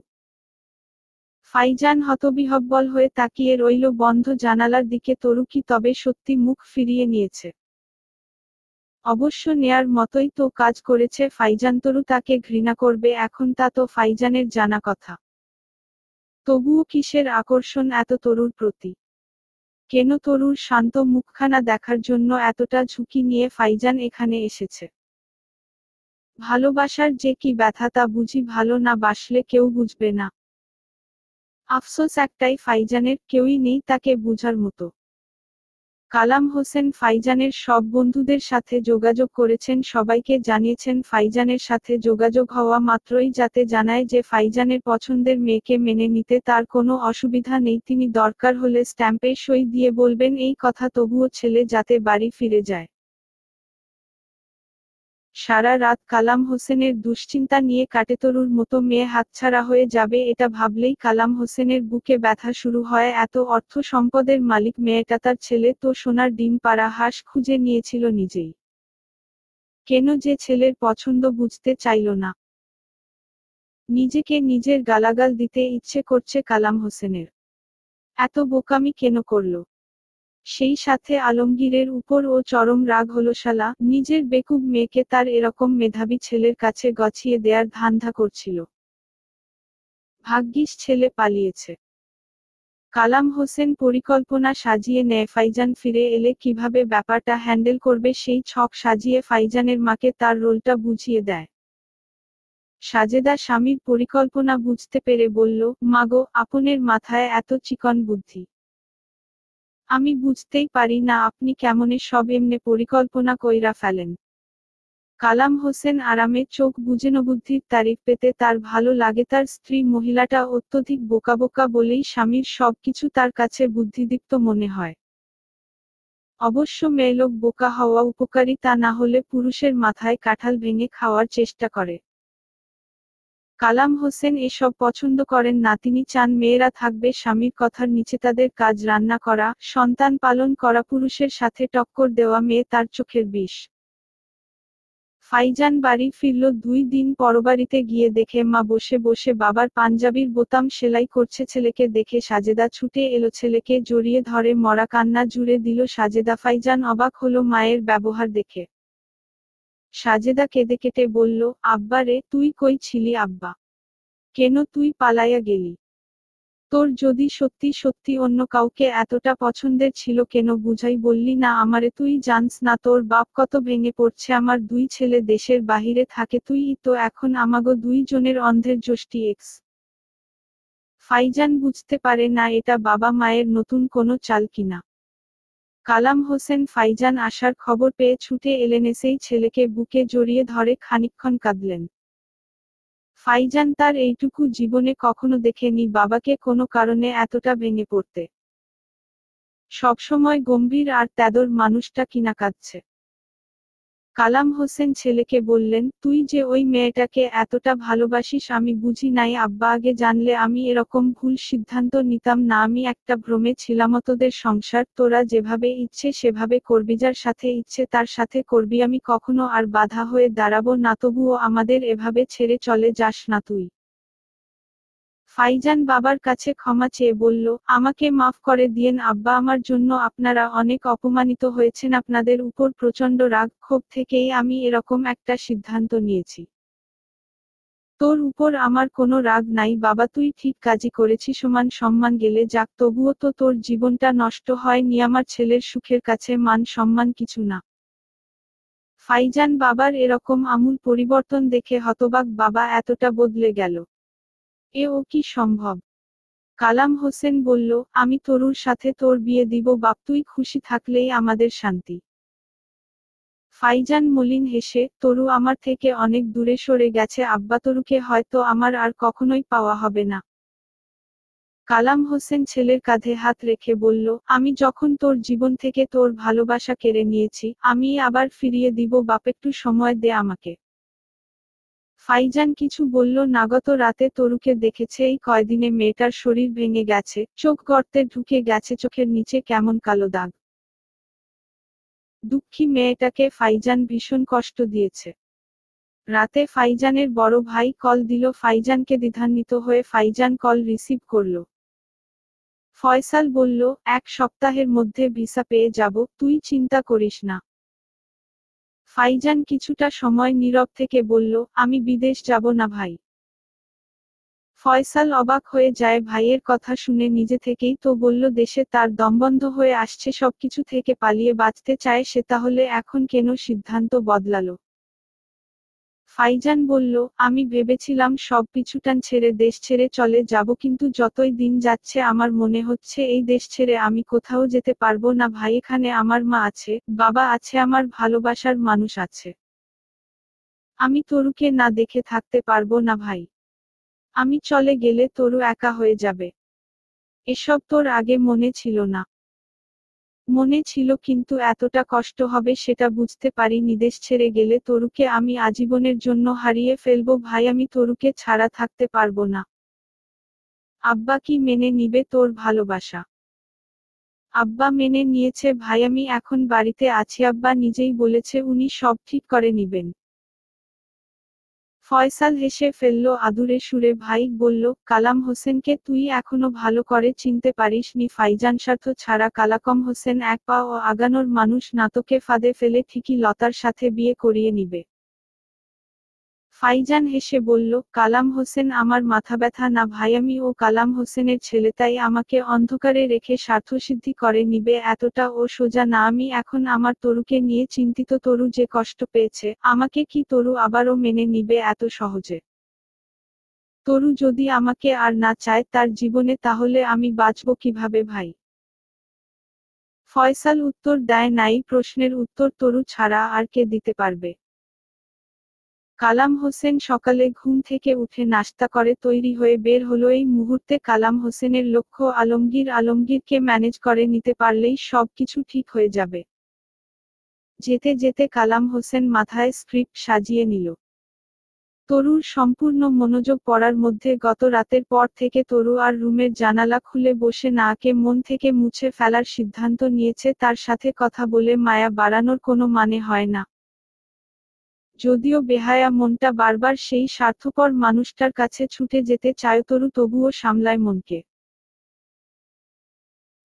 ফাইজান হতবিহ্বল হয়ে তাকিয়ে রইল বন্ধ জানালার দিকে। তরু কি তবে সত্যি মুখ ফিরিয়ে নিয়েছে? অবশ্য নেয়ার মতোই তো কাজ করেছে ফাইজান। তরু তাকে ঘৃণা করবে এখন তা তো ফাইজানের জানা কথা। তবুও কিসের আকর্ষণ এত তরুর প্রতি? কেন তরুর শান্ত মুখখানা দেখার জন্য এতটা ঝুঁকি নিয়ে ফাইজান এখানে এসেছে? ভালোবাসার যে কি ব্যথা তা বুঝি ভালো না বাসলে কেউ বুঝবে না। আফসোস একটাই, ফাইজানের কেউই নেই তাকে বুঝার মতো। কালাম হোসেন ফাইজানের সব বন্ধুদের সাথে যোগাযোগ করেছেন, সবাইকে জানিয়েছেন ফাইজানের সাথে যোগাযোগ হওয়া মাত্রই যাতে জানায় যে ফাইজানের পছন্দের মেয়েকে মেনে নিতে তার কোনো অসুবিধা নেই, তিনি দরকার হলে স্ট্যাম্পে সই দিয়ে বলবেন এই কথা, তবুও ছেলে যাতে বাড়ি ফিরে যায়। সারা রাত কালাম হোসেনের দুশ্চিন্তা নিয়ে কাটে। তরুর মতো মেয়ে হাতছাড়া হয়ে যাবে এটা ভাবলেই কালাম হোসেনের বুকে ব্যথা শুরু হয়। এত অর্থ সম্পদের মালিক মেয়েটা, তার ছেলে তো সোনার ডিম পাড়া হাঁস, খুঁজে নিয়েছিল নিজেই। কেন যে ছেলের পছন্দ বুঝতে চাইল না? নিজেকে নিজের গালাগাল দিতে ইচ্ছে করছে কালাম হোসেনের। এত বোকামি কেন করল? সেই সাথে আলমগীরের উপর ও চরম রাগ হলো, শালা নিজের বেকুব মেয়েকে তার এরকম মেধাবী ছেলের কাছে গছিয়ে দেয়ার ধান্দা করছিল। ভাগ্যিস ছেলে পালিয়েছে। কালাম হোসেন পরিকল্পনা সাজিয়ে নেয় ফাইজান ফিরে এলে কিভাবে ব্যাপারটা হ্যান্ডেল করবে, সেই ছক সাজিয়ে ফাইজানের মাকে তার রোলটা বুঝিয়ে দেয়। সাজেদা স্বামীর পরিকল্পনা বুঝতে পেরে বলল, মাগো, আপনের মাথায় এত চিকন বুদ্ধি। আমি বুঝতেই পারি না আপনি কেমনে সব এমনে পরিকল্পনা কইরা ফেলেন। কালাম হোসেন আরামে চোখ বুজেন। বুদ্ধির তারিফ পেতে তার ভালো লাগে। তার স্ত্রী মহিলাটা অত্যধিক বোকা বলেই স্বামীর সবকিছু তার কাছে বুদ্ধিদীপ্ত মনে হয়। অবশ্য মেয়েলোক বোকা হওয়া উপকারী, তা না হলে পুরুষের মাথায় কাঁঠাল ভেঙে খাওয়ার চেষ্টা করে। কালাম হোসেন এসব পছন্দ করেন না, তিনি চান মেয়েরা থাকবে স্বামীর কথার নিচে, তাদের কাজ রান্না করা, সন্তান পালন করা। পুরুষের সাথে টক্কর দেওয়া মেয়ে তার চোখের বিষ। ফাইজান বাড়ি ফিরল 2 দিন পরবাড়িতে গিয়ে দেখে মা বসে বসে বাবার পাঞ্জাবির বোতাম সেলাই করছে। ছেলেকে দেখে সাজেদা ছুটে এলো, ছেলেকে জড়িয়ে ধরে মরা কান্না জুড়ে দিল সাজেদা। ফাইজান অবাক হলো মায়ের ব্যবহার দেখে। সাজেদা কেঁদে কেটে বলল, আব্বা রে, তুই কই ছিলি আব্বা? কেন তুই পালাইয়া গেলি? তোর যদি সত্যি সত্যি অন্য কাউকে এতটা পছন্দের ছিল কেন বুঝাই বললি না আমারে? তুই জানস না তোর বাপ কত ভেঙে পড়ছে, আমার 2 ছেলে দেশের বাহিরে থাকে, তুই তো এখন আমাগো 2 জনের অন্ধের যষ্টি এক্স। ফাইজান বুঝতে পারে না এটা বাবা মায়ের নতুন কোনো চাল কিনা। কালাম হোসেন ফাইজান আসার খবর পেয়ে ছুটে এলেন, এসেই ছেলেকে বুকে জড়িয়ে ধরে খানিকক্ষণ কাঁদলেন। ফাইজান তার এইটুকু জীবনে কখনো দেখেনি বাবাকে কোনো কারণে এতটা ভেঙে পড়তে। সবসময় গম্ভীর আর তেদর মানুষটা কিনা কাঁদছে। কালাম হোসেন ছেলেকে বললেন, তুই যে ওই মেয়েটাকে এতটা ভালোবাসিস আমি বুঝি নাই আব্বা, আগে জানলে আমি এরকম ভুল সিদ্ধান্ত নিতাম না। আমি একটা ভ্রমে ছিলাম। তোদের সংসার তোরা যেভাবে ইচ্ছে সেভাবে করবি, যার সাথে ইচ্ছে তার সাথে করবি, আমি কখনো আর বাধা হয়ে দাঁড়াবো না, তবুও আমাদের এভাবে ছেড়ে চলে যাস না তুই। ফাইজান বাবার কাছে ক্ষমা চেয়ে বলল, আমাকে মাফ করে দিয়েন আব্বা, আমার জন্য আপনারা অনেক অপমানিত হয়েছেন, আপনাদের উপর প্রচণ্ড রাগ ক্ষোভ থেকেই আমি এরকম একটা সিদ্ধান্ত নিয়েছি। তোর উপর আমার কোনো রাগ নাই বাবা, তুই ঠিক কাজই করেছিস, সমান সম্মান গেলে যাক, তবুও তো তোর জীবনটা নষ্ট হয়নি, আমার ছেলের সুখের কাছে মান সম্মান কিছু না। ফাইজান বাবার এরকম আমূল পরিবর্তন দেখে হতবাক, বাবা এতটা বদলে গেল, এও কি সম্ভব? কালাম হোসেন বলল, আমি তরুর সাথে তোর বিয়ে দিব বাপ, তুই খুশি থাকলেই আমাদের শান্তি। ফাইজান মলিন হেসে, তরু আমার থেকে অনেক দূরে সরে গেছে আব্বা, তরুকে হয়তো আমার আর কখনোই পাওয়া হবে না। কালাম হোসেন ছেলের কাঁধে হাত রেখে বলল, আমি যখন তোর জীবন থেকে তোর ভালোবাসা কেড়ে নিয়েছি, আমি আবার ফিরিয়ে দিব বাপ, একটু সময় দে আমাকে। ফাইজান কিছু বলল না। গত রাতে তরুকে দেখেছে, এই কয়দিনে মেয়েটার শরীর ভেঙে গেছে, চোখ গর্তে ঢুকে গেছে, চোখের নিচে কেমন কালো দাগ। দুঃখী মেয়েটাকে ফাইজান ভীষণ কষ্ট দিয়েছে। রাতে ফাইজানের বড় ভাই কল দিল ফাইজানকে, দ্বিধান্বিত হয়ে ফাইজান কল রিসিভ করল। ফয়সাল বলল, 1 সপ্তাহের মধ্যে ভিসা পেয়ে যাব, তুই চিন্তা করিস না। ফাইজান কিছুটা সময় নীরব থেকে বলল, আমি বিদেশ যাব না ভাই। ফয়সাল অবাক হয়ে যায় ভাইয়ের কথা শুনে, নিজে থেকেই তো বলল দেশে তার দমবন্ধ হয়ে আসছে, সবকিছু থেকে পালিয়ে বাঁচতে চায় সে, তাহলে এখন কেন সিদ্ধান্ত বদলালো? ফাইজান বলল, আমি ভেবেছিলাম সব পিছুটান ছেড়ে দেশ ছেড়ে চলে যাব, কিন্তু যতই দিন যাচ্ছে আমার মনে হচ্ছে এই দেশ ছেড়ে আমি কোথাও যেতে পারবো না ভাই, এখানে আমার মা আছে, বাবা আছে, আমার ভালোবাসার মানুষ আছে। আমি তরুকে না দেখে থাকতে পারবো না ভাই। আমি চলে গেলে তরু একা হয়ে যাবে। এসব তোর আগে মনে ছিল না? মনে ছিল, কিন্তু এতটা কষ্ট হবে সেটা বুঝতে পারিনি। দেশ ছেড়ে গেলে তরুকে আমি আজীবনের জন্য হারিয়ে ফেলবো ভাই, আমি তরুকে ছাড়া থাকতে পারবো না। আব্বা কি মেনে নিবে তোর ভালোবাসা? আব্বা মেনে নিয়েছে ভাই, আমি এখন বাড়িতে আছি, আব্বা নিজেই বলেছে উনি সব ঠিক করে নিবেন। ফয়সাল হেসে ফেলল আদুরে সুরে, ভাই বলল, কালাম হোসেনকে তুই এখনো ভালো করে চিনতে পারিসনি ফাইজান, স্বার্থ ছাড়া কালাকম হোসেন এক পাও আগানোর মানুষ না, তোকে ফাঁদে ফেলে ঠিকই লতার সাথে বিয়ে করিয়ে নিবে। ফাইজান হেসে বলল, কালাম হোসেন আমার মাথাব্যথা না ভাই, আমি ও কালাম হোসেনের ছেলে, তাই আমাকে অন্ধকারে রেখে স্বার্থসিদ্ধি করে নিবে এতটা ও সোজা না। আমি এখন আমার তরুকে নিয়ে চিন্তিত, তরু যে কষ্ট পেয়েছে, আমাকে কি তরু আবারও মেনে নিবে এত সহজে? তরু যদি আমাকে আর না চায় তার জীবনে, তাহলে আমি বাঁচব কিভাবে ভাই? ফয়সাল উত্তর দেয় নাই, প্রশ্নের উত্তর তরু ছাড়া আর কে দিতে পারবে? কালাম হোসেন সকালে ঘুম থেকে উঠে নাশতা করে তৈরি হয়ে বের হলো। এই মুহূর্তে কালাম হোসেনের লক্ষ্য আলমগীরকে ম্যানেজ করে নিতে পারলেই সব কিছু ঠিক হয়ে যাবে। যেতে যেতে কালাম হোসেন মাথায় স্ক্রিপ্ট সাজিয়ে নিল। তরুর সম্পূর্ণ মনোযোগ পড়ার মধ্যে। গত রাতের পর থেকে তরু আর রুমের জানালা খুলে বসে না, কে মন থেকে মুছে ফেলার সিদ্ধান্ত নিয়েছে। তার সাথে কথা বলে মায়া বাড়ানোর কোনো মানে হয় না। যদিও বেহায়া মনটা বারবার সেই স্বার্থপর মানুষটার কাছে ছুটে যেতে চায় তরু, তবুও সামলায় মনকে।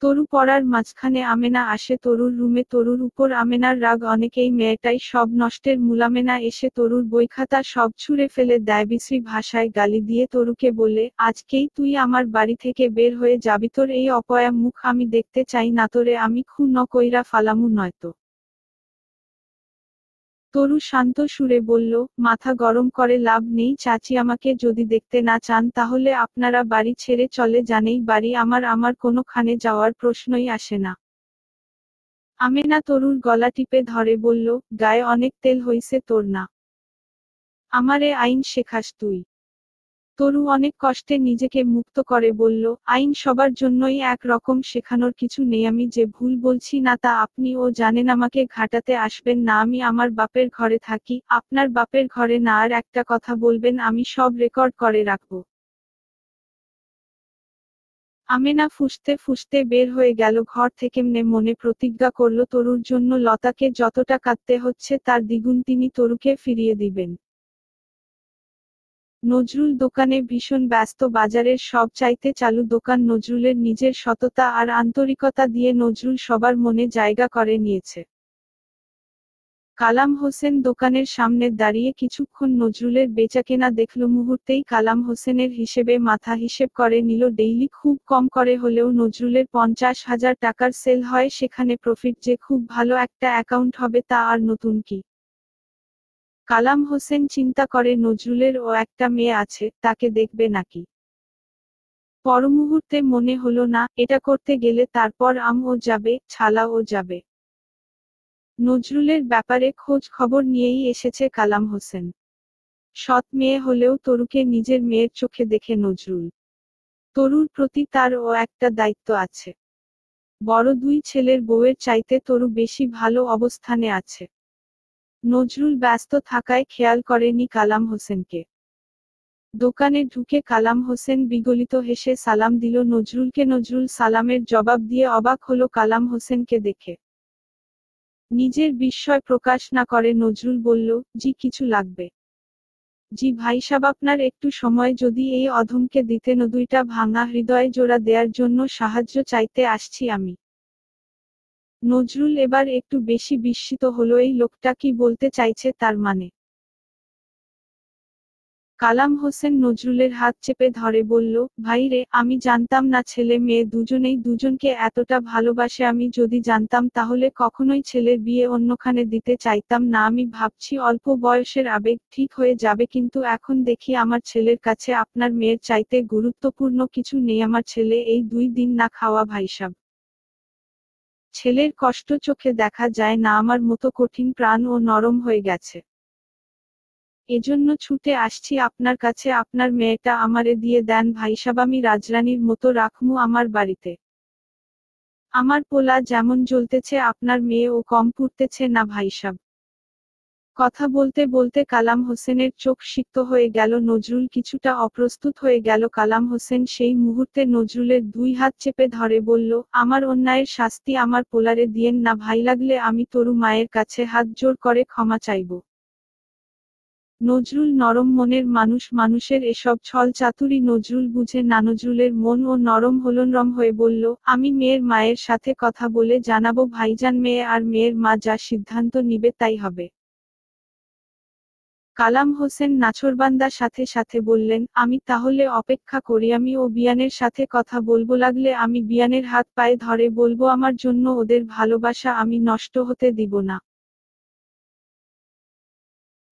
তরু পড়ার মাঝখানে আমেনা আসে তরুর রুমে। তরুর উপর আমেনার রাগ অনেক, এই মেয়েটাই সব নষ্টের মূল। আমেনা এসে তরুর বইখাতা সব ছুঁড়ে ফেলে দেয়, বিশ্রী ভাষায় গালি দিয়ে তরুকে বলে, আজকেই তুই আমার বাড়ি থেকে বের হয়ে যাবি, তোর এই অপয়া মুখ আমি দেখতে চাই না, তোরে আমি খু ন কইরা ফালামু নয়তো। তরু শান্ত সুরে বলল, মাথা গরম করে লাভ নেই চাচি, আমাকে যদি দেখতে না চান তাহলে আপনারা বাড়ি ছেড়ে চলে যান, এই বাড়ি আমার, আমার কোনোখানে যাওয়ার প্রশ্নই আসে না। আমেনা তরুর গলা টিপে ধরে বলল, গায়ে অনেক তেল হইছে তোর না? আমারে আইন শেখাস তুই? তরু অনেক কষ্টে নিজেকে মুক্ত করে বলল, আইন সবার জন্যই এক রকম, শেখানোর কিছু নেই। আমি যে ভুল বলছি না তা আপনিও জানেন। আমাকে ঘাটাতে আসবেন না, আমি আমার বাপের ঘরে থাকি, আপনার বাপের ঘরে না। আর একটা কথা বলবেন, আমি সব রেকর্ড করে রাখব। আমেনা ফুঁসতে ফুঁসতে বের হয়ে গেল ঘর থেকে। মনে প্রতিজ্ঞা করল তরুর জন্য লতাকে যতটা কাঁদতে হচ্ছে তার দ্বিগুণ তিনি তরুকে ফিরিয়ে দিবেন। নজরুল দোকানে ভীষণ ব্যস্ত। বাজারের সব চাইতে চালু দোকান নজরুলের। নিজের সততা আর আন্তরিকতা দিয়ে নজরুল সবার মনে জায়গা করে নিয়েছে। কালাম হোসেন দোকানের সামনে দাঁড়িয়ে কিছুক্ষণ নজরুলের বেচাকেনা দেখল। মুহূর্তেই কালাম হোসেনের হিসেবে মাথা হিসেব করে নিল। ডেইলি খুব কম করে হলেও নজরুলের 50,000 টাকার সেল হয়, সেখানে প্রফিট যে খুব ভালো একটা অ্যাকাউন্ট হবে তা আর নতুন কি। কালাম হোসেন চিন্তা করে নজরুলের ও একটা মেয়ে আছে, তাকে দেখবে নাকি। পরমুহূর্তে মনে হলো না, এটা করতে গেলে তারপর আমও যাবে, ছালাও যাবে। নজরুলের ব্যাপারে খোঁজ খবর নিয়েই এসেছে কালাম হোসেন। সৎ মেয়ে হলেও তরুকে নিজের মেয়ের চোখে দেখে নজরুল। তরুর প্রতি তার ও একটা দায়িত্ব আছে। বড় দুই ছেলের বউয়ের চাইতে তরু বেশি ভালো অবস্থানে আছে। নজরুল ব্যস্ত থাকায় খেয়াল করেনি কালাম হোসেনকে। দোকানে ঢুকে কালাম হোসেন বিগলিত হেসে সালাম দিল নজরুলকে। নজরুল সালামের জবাব দিয়ে অবাক হলো কালাম হোসেনকে দেখে। নিজের বিস্ময় প্রকাশ না করে নজরুল বলল, জি কিছু লাগবে? জি ভাইসাব, আপনার একটু সময় যদি এই অধমকে দিতেন, দুইটা ভাঙা হৃদয়ে জোড়া দেয়ার জন্য সাহায্য চাইতে আসছি আমি। নজরুল এবার একটু বেশি বিস্মিত হলো, এই লোকটা কি বলতে চাইছে তার মানে। কালাম হোসেন নজরুলের হাত চেপে ধরে বলল, ভাই রে, আমি জানতাম না ছেলে মেয়ে দুজনেই দুজনকে এতটা ভালোবাসে। আমি যদি জানতাম তাহলে কখনোই ছেলের বিয়ে অন্যখানে দিতে চাইতাম না। আমি ভাবছি অল্প বয়সের আবেগ ঠিক হয়ে যাবে, কিন্তু এখন দেখি আমার ছেলের কাছে আপনার মেয়ের চাইতে গুরুত্বপূর্ণ কিছু নেই। আমার ছেলে এই 2 দিন না খাওয়া ভাইসাব। ছেলের কষ্ট চোখে দেখা যায় না, আমার মতো কঠিন প্রাণ ও নরম হয়ে গেছে। এজন্য ছুটে আসছি আপনার কাছে, আপনার মেয়েটা আমারে দিয়ে দেন ভাইসাব, আমি রাজরানীর মতো রাখমু আমার বাড়িতে। আমার পোলা যেমন জ্বলতেছে আপনার মেয়েও কম পুড়তেছে না ভাইসাব। কথা বলতে বলতে কালাম হোসেনের চোখ সিক্ত হয়ে গেল। নজরুল কিছুটা অপ্রস্তুত হয়ে গেল। কালাম হোসেন সেই মুহূর্তে নজরুলের 2 হাত চেপে ধরে বলল, আমার অন্যায়ের শাস্তি আমার পোলারে দিয়েন না ভাই, লাগলে আমি তরু মায়ের কাছে হাত জোড় করে ক্ষমা চাইব। নজরুল নরম মনের মানুষ, মানুষের এসব ছল চাতুরি নজরুল বুঝে না। নজরুলের মন ও নরম হলনরম হয়ে বলল, আমি মেয়ের মায়ের সাথে কথা বলে জানাবো ভাইজান, মেয়ে আর মেয়ের মা যা সিদ্ধান্ত নিবে তাই হবে। কালাম হোসেন নাছোড়বান্দা সাথে সাথে বললেন, আমি তাহলে অপেক্ষা করি, আমি ও বিয়ানের সাথে কথা বলবো, লাগলে আমি বিয়ানের হাত পায়ে ধরে বলবো আমার জন্য ওদের ভালোবাসা আমি নষ্ট হতে দিব না।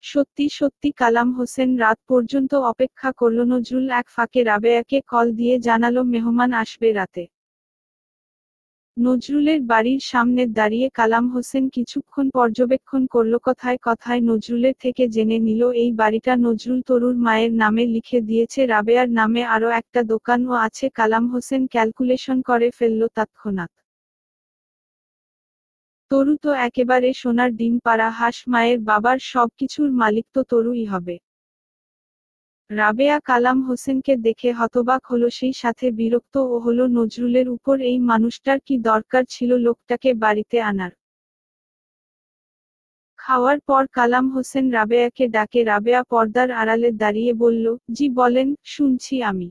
সত্যি সত্যি কালাম হোসেন রাত পর্যন্ত অপেক্ষা করল। নজরুল এক ফাঁকে রাবেয়াকে কল দিয়ে জানালো মেহমান আসবে রাতে। নজরুলের বাড়ির সামনে দাঁড়িয়ে কালাম হোসেন কিছুক্ষণ পর্যবেক্ষণ করল। কথায় কথায় নজরুলের থেকে জেনে নিল এই বাড়িটা নজরুল তরুর মায়ের নামে লিখে দিয়েছে। রাবেয়ার নামে আরো একটা দোকানও আছে। কালাম হোসেন ক্যালকুলেশন করে ফেলল তৎক্ষণাৎ। তরু তো একেবারে সোনার ডিম পাড়া হাঁস, মায়ের বাবার সবকিছুর মালিক তো তরুই হবে। রাবেয়া কালাম হোসেনকে দেখে হতবাক হলো, সেই সাথে বিরক্ত ও হলো। নজরুলের উপর এই মানুষটার কি দরকার ছিল লোকটাকে বাড়িতে আনার। খাওয়ার পর কালাম হোসেন রাবেয়াকে ডাকে। রাবেয়া পর্দার আড়ালে দাঁড়িয়ে বলল, জি বলেন, শুনছি আমি।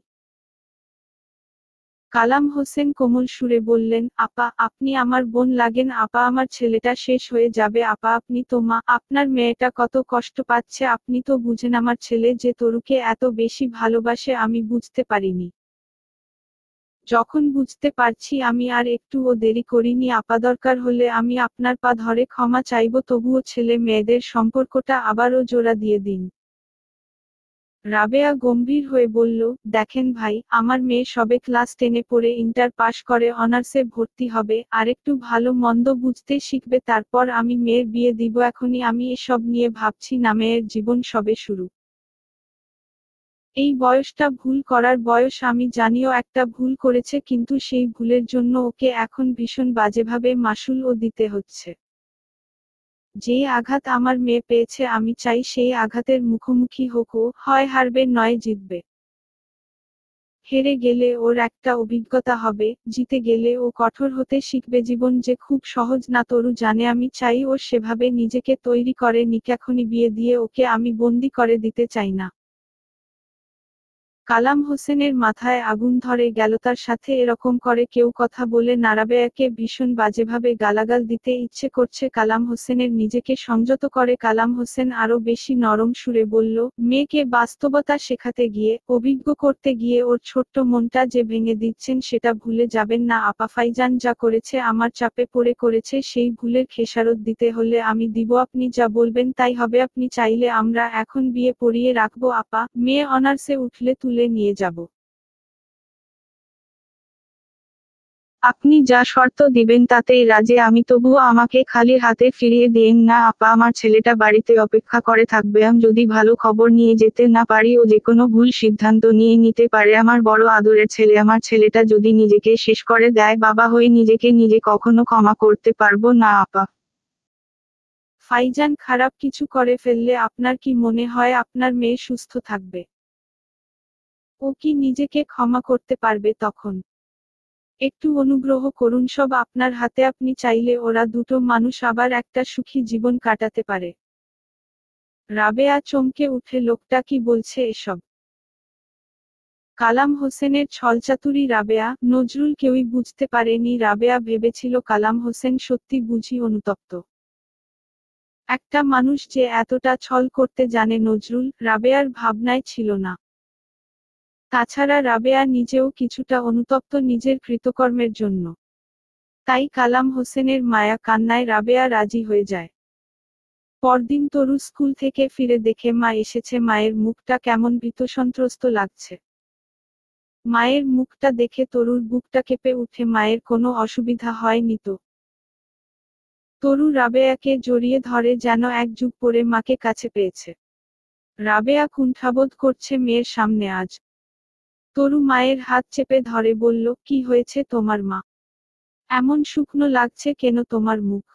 কালাম হোসেন কোমল সুরে বললেন, আপা, আপনি আমার বোন লাগেন। আপা, আমার ছেলেটা শেষ হয়ে যাবে। আপা, আপনি তো মা, আপনার মেয়েটা কত কষ্ট পাচ্ছে আপনি তো বুঝেন। আমার ছেলে যে তরুকে এত বেশি ভালোবাসে আমি বুঝতে পারিনি। যখন বুঝতে পারছি আমি আর একটুও দেরি করিনি আপা, দরকার হলে আমি আপনার পা ধরে ক্ষমা চাইব, তবুও ছেলে মেয়েদের সম্পর্কটা আবারও জোড়া দিয়ে দিন। রাবেয়া গম্ভীর হয়ে বলল, দেখেন ভাই, আমার মেয়ে সবে ক্লাস 10-এ পড়ে ইন্টার পাশ করে অনার্সে ভর্তি হবে, আরেকটু ভালো মন্দ বুঝতে শিখবে, তারপর আমি মেয়ের বিয়ে দিব। এখনই আমি এসব নিয়ে ভাবছি না, মেয়ের জীবন সবে শুরু। এই বয়সটা ভুল করার বয়স, আমি জানিও একটা ভুল করেছে, কিন্তু সেই ভুলের জন্য ওকে এখন ভীষণ বাজেভাবে মাসুলও দিতে হচ্ছে। যে আঘাত আমার মেয়ে পেয়েছে, আমি চাই সেই আঘাতের মুখোমুখি হোক ও, হয় হারবে নয় জিতবে। হেরে গেলে ওর একটা অভিজ্ঞতা হবে, জিতে গেলে ও কঠোর হতে শিখবে। জীবন যে খুব সহজ না তরু জানে, আমি চাই ও সেভাবে নিজেকে তৈরি করে নিক। এখনই বিয়ে দিয়ে ওকে আমি বন্দি করে দিতে চাই না। কালাম হোসেনের মাথায় আগুন ধরে গেল, তার সাথে এরকম করে কেউ কথা বলে রাবেয়াকে ভীষণ বাজেভাবে গালাগাল দিতে ইচ্ছে করছে। কালাম হোসেনের নিজেকে সংযত করে কালাম হোসেন আরো বেশি নরম সুরে বলল, মেয়েকে বাস্তবতা শেখাতে গিয়ে, অভিজ্ঞ করতে গিয়ে ওর ছোট্ট মনটা যে ভেঙে দিচ্ছেন সেটা ভুলে যাবেন না আপা। ফাইজান যা করেছে আমার চাপে পড়ে করেছে, সেই ভুলের খেসারত দিতে হলে আমি দিব, আপনি যা বলবেন তাই হবে। আপনি চাইলে আমরা এখন বিয়ে পড়িয়ে রাখবো আপা, মেয়ে অনার্সে উঠলে তুলে নিয়ে যাব। আপনি যা শর্ত দিবেন তাতেই রাজি আমি, তবুও আমাকে খালি হাতে ফিরিয়ে দিয়েন না আপা। আমার ছেলেটা বাড়িতে অপেক্ষা করে থাকবে, আমি যদি ভালো খবর নিয়ে যেতে না পারি ও যেকোনো ভুল সিদ্ধান্ত নিয়ে নিতে পারে। আমার বড় আদরের ছেলে, আমার ছেলেটা যদি নিজেকে শেষ করে দেয়, বাবা হয়ে নিজেকে নিজে কখনো ক্ষমা করতে পারবো না আপা। ফাইজান খারাপ কিছু করে ফেললে আপনার কি মনে হয় আপনার মেয়ে সুস্থ থাকবে? ও কি নিজেকে ক্ষমা করতে পারবে তখন? একটু অনুগ্রহ করুন, সব আপনার হাতে। আপনি চাইলে ওরা দুটো মানুষ আবার একটা সুখী জীবন কাটাতে পারে। রাবেয়া চমকে উঠে, লোকটা কি বলছে এসব? কালাম হোসেনের ছলচাতুরি রাবেয়া, নজরুল কেউই বুঝতে পারেনি। রাবেয়া ভেবেছিল কালাম হোসেন সত্যি বুঝি অনুতপ্ত। একটা মানুষ যে এতটা ছল করতে জানে নজরুল, রাবেয়ার ভাবনায় ছিল না। তাছাড়া রাবেয়া নিজেও কিছুটা অনুতপ্ত নিজের কৃতকর্মের জন্য। তাই কালাম হোসেনের মায়া কান্নায় রাবেয়া রাজি হয়ে যায়। পরদিন তরু স্কুল থেকে ফিরে দেখে মা এসেছে। মায়ের মুখটা কেমন ভীতসন্ত্রস্ত লাগছে। মায়ের মুখটা দেখে তরুর বুকটা কেঁপে উঠে। মায়ের কোনো অসুবিধা হয়নি তো? তরু রাবেয়াকে জড়িয়ে ধরে, যেন এক যুগ পরে মাকে কাছে পেয়েছে। রাবেয়া কুণ্ঠাবোধ করছে মেয়ের সামনে আজ। তরু মায়ের হাত চেপে ধরে বলল, কি হয়েছে তোমার মা? এমন শুকনো লাগছে কেন তোমার মুখ?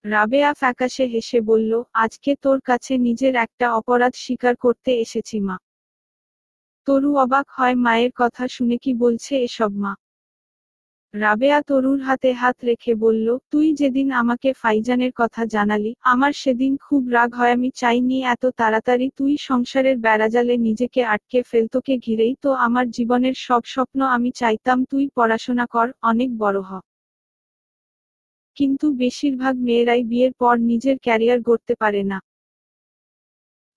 রাবেয়া ফ্যাকাশে হেসে বলল, আজকে তোর কাছে নিজের একটা অপরাধ স্বীকার করতে এসেছি মা। তরু অবাক হয় মায়ের কথা শুনে, কি বলছে এসব মা? রাবেয়া তরুর হাতে হাত রেখে বলল, তুই যেদিন আমাকে ফাইজানের কথা জানালি, আমার সেদিন খুব রাগ হয়। আমি চাইনি এত তাড়াতাড়ি তুই সংসারের বেড়াজালে নিজেকে আটকে ফেল। তোকে ঘিরেই তো আমার জীবনের সব স্বপ্ন। আমি চাইতাম তুই পড়াশোনা কর, অনেক বড় হ। কিন্তু বেশিরভাগ মেয়েরাই বিয়ের পর নিজের ক্যারিয়ার গড়তে পারে না।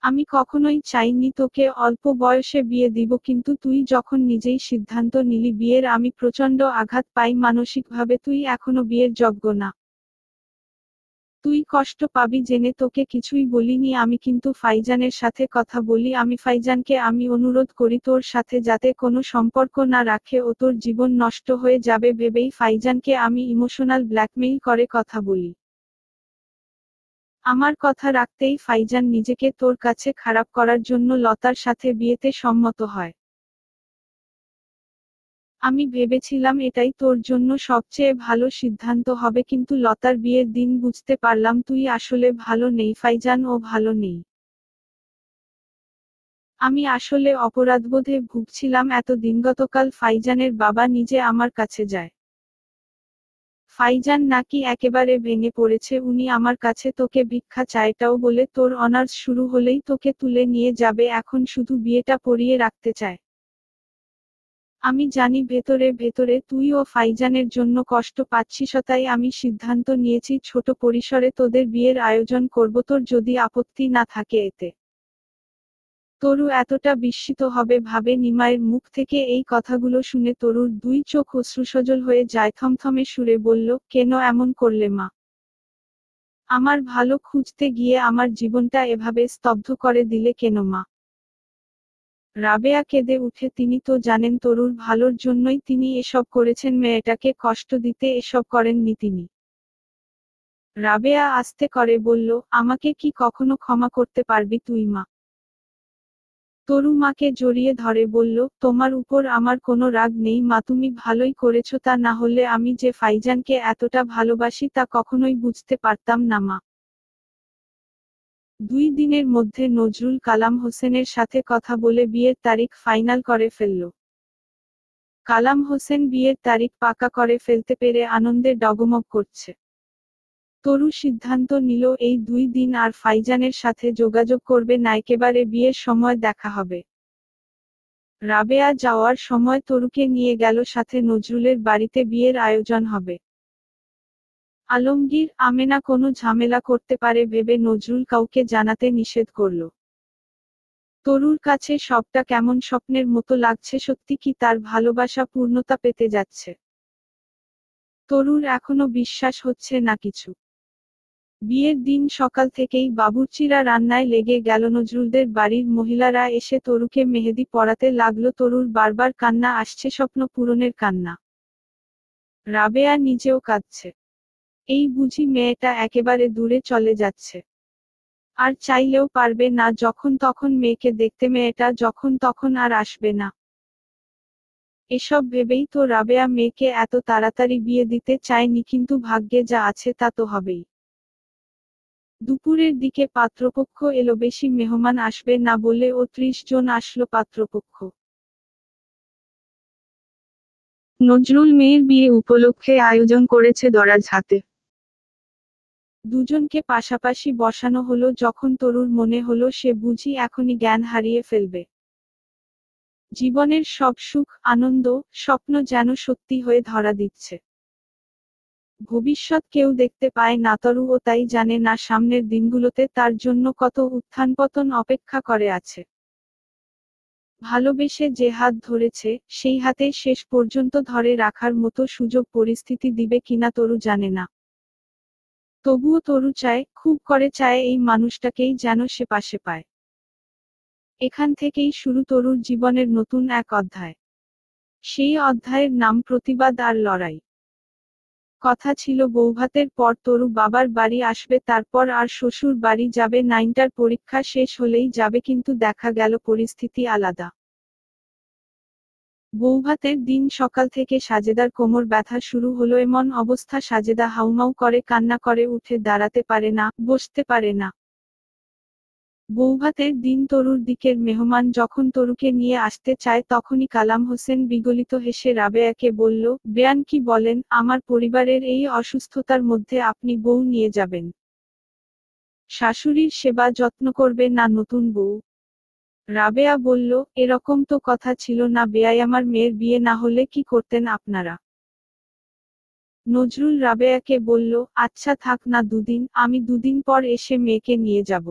আমি কখনোই চাইনি তোকে অল্প বয়সে বিয়ে দিব, কিন্তু তুই যখন নিজেই সিদ্ধান্ত নিলি বিয়ের, আমি প্রচণ্ড আঘাত পাই মানসিকভাবে। তুই এখনো বিয়ের যোগ্য না। তুই কষ্ট পাবি জেনে তোকে কিছুই বলিনি আমি, কিন্তু ফাইজানের সাথে কথা বলি আমি। ফাইজানকে আমি অনুরোধ করি তোর সাথে যাতে কোনো সম্পর্ক না রাখে, ও তোর জীবন নষ্ট হয়ে যাবে ভেবেই ফাইজানকে আমি ইমোশনাল ব্ল্যাকমেইল করে কথা বলি। আমার কথা রাখতেই ফাইজান নিজেকে তোর কাছে খারাপ করার জন্য লতার সাথে বিয়েতে সম্মত হয়। আমি ভেবেছিলাম এটাই তোর জন্য সবচেয়ে ভালো সিদ্ধান্ত হবে, কিন্তু লতার বিয়ের দিন বুঝতে পারলাম তুই আসলে ভালো নেই ফাইজান, ও ভালো নেই। আমি আসলে অপরাধবোধে ভুগছিলাম এতদিন। গতকাল ফাইজানের বাবা নিজে আমার কাছে যায়। ফাইজান নাকি একেবারে ভেঙে পড়েছে। উনি আমার কাছে তোকে ভিক্ষা চায়টাও বলে তোর অনার্স শুরু হলেই তোকে তুলে নিয়ে যাবে, এখন শুধু বিয়েটা পড়িয়ে রাখতে চায়। আমি জানি ভেতরে ভেতরে তুই ও ফাইজানের জন্য কষ্ট পাচ্ছিস, তাই আমি সিদ্ধান্ত নিয়েছি ছোট পরিসরে তোদের বিয়ের আয়োজন করব, তোর যদি আপত্তি না থাকে এতে। তরু এতটা বিস্মিত হবে ভাবেনি। মায়ের মুখ থেকে এই কথাগুলো শুনে তরুর দুই চোখ অশ্রুসজল হয়ে যায়। থমথমে সুরে বলল, কেন এমন করলে মা? আমার ভালো খুঁজতে গিয়ে আমার জীবনটা এভাবে স্তব্ধ করে দিলে কেন মা? রাবেয়া কেঁদে উঠে, তিনি তো জানেন তরুর ভালোর জন্যই তিনি এসব করেছেন, মেয়েটাকে কষ্ট দিতে এসব করেননি তিনি। রাবেয়া আস্তে করে বলল, আমাকে কি কখনো ক্ষমা করতে পারবি তুই মা? তরু মাকে জড়িয়ে ধরে বলল, তোমার উপর আমার কোনো রাগ নেই মা, তুমি ভালোই করেছো, তা না হলে আমি যে ফাইজানকে এতটা ভালোবাসি তা কখনোই বুঝতে পারতাম না মা। 2 দিনের মধ্যে নজরুল কালাম হোসেনের সাথে কথা বলে বিয়ের তারিখ ফাইনাল করে ফেলল। কালাম হোসেন বিয়ের তারিখ পাকা করে ফেলতে পেরে আনন্দে ডগমগ করছে। তরু সিদ্ধান্ত নিল এই 2 দিন আর ফাইজানের সাথে যোগাযোগ করবে না, একেবারে বিয়ের সময় দেখা হবে। রাবেয়া যাওয়ার সময় তরুকে নিয়ে গেল সাথে, নজরুলের বাড়িতে বিয়ের আয়োজন হবে। আলমগীর আমেনা কোনো ঝামেলা করতে পারে ভেবে নজরুল কাউকে জানাতে নিষেধ করল। তরুর কাছে সবটা কেমন স্বপ্নের মতো লাগছে, সত্যি কি তার ভালোবাসা পূর্ণতা পেতে যাচ্ছে? তরুর এখনো বিশ্বাস হচ্ছে না কিছু। বিয়ের দিন সকাল থেকেই বাবুর্চিরা রান্নায় লেগে গেল, নজরুলদের বাড়ির মহিলারা এসে তরুকে মেহেদি পরাতে লাগলো। তরুর বারবার কান্না আসছে, স্বপ্ন পূরণের কান্না। রাবেয়া নিজেও কাঁদছে। এই বুঝি মেয়েটা একেবারে দূরে চলে যাচ্ছে, আর চাইলেও পারবে না যখন তখন মেয়েকে দেখতে, মেয়েটা যখন তখন আর আসবে না। এসব ভেবেই তো রাবেয়া মেয়েকে এত তাড়াতাড়ি বিয়ে দিতে চায়নি, কিন্তু ভাগ্যে যা আছে তা তো হবেই। দুপুরের দিকে পাত্রপক্ষ এলো, বেশি মেহমান আসবে না বলে 30 জন আসলো পাত্রপক্ষ। নজরুল মেয়ের বিয়ে উপলক্ষে আয়োজন করেছে দরাজ হাতে। দুজনকে পাশাপাশি বসানো হলো, যখন তরুর মনে হলো সে বুঝি এখনই জ্ঞান হারিয়ে ফেলবে। জীবনের সব সুখ, আনন্দ, স্বপ্ন যেন সত্যি হয়ে ধরা দিচ্ছে। ভবিষ্যৎ কেউ দেখতে পায় না, তরুও তাই জানে না সামনের দিনগুলোতে তার জন্য কত উত্থান পতন অপেক্ষা করে আছে। ভালোবেসে যে হাত ধরেছে, সেই হাতে শেষ পর্যন্ত ধরে রাখার মতো সুযোগ পরিস্থিতি দিবে কিনা তরু জানে না। তবুও তরু চায়, খুব করে চায় এই মানুষটাকেই যেন সে পাশে পায়। এখান থেকেই শুরু তরুর জীবনের নতুন এক অধ্যায়। সেই অধ্যায়ের নাম প্রতিবাদ আর লড়াই। কথা ছিল বৌভাতের পর তরু বাবার বাড়ি আসবে, তারপর আর শ্বশুর বাড়ি যাবে, 9টার পরীক্ষা শেষ হলেই যাবে, কিন্তু দেখা গেল পরিস্থিতি আলাদা। বৌভাতের দিন সকাল থেকে সাজেদার কোমর ব্যথা শুরু হলো, এমন অবস্থা সাজেদা হাউমাউ করে কান্না করে, উঠে দাঁড়াতে পারে না, বসতে পারে না। বৌভাতের দিন তরুর দিকের মেহমান যখন তরুকে নিয়ে আসতে চায়, তখনই কালাম হোসেন বিগলিত হেসে রাবেয়াকে বলল, বেয়ান কি বলেন, আমার পরিবারের এই অসুস্থতার মধ্যে আপনি বউ নিয়ে যাবেন? শাশুড়ির সেবা যত্ন করবে না নতুন বউ? রাবেয়া বলল, এরকম তো কথা ছিল না বেয়াই, আমার মেয়ের বিয়ে না হলে কি করতেন আপনারা? নজরুল রাবেয়াকে বলল, আচ্ছা থাক না 2 দিন, আমি 2 দিন পর এসে মেয়েকে নিয়ে যাব।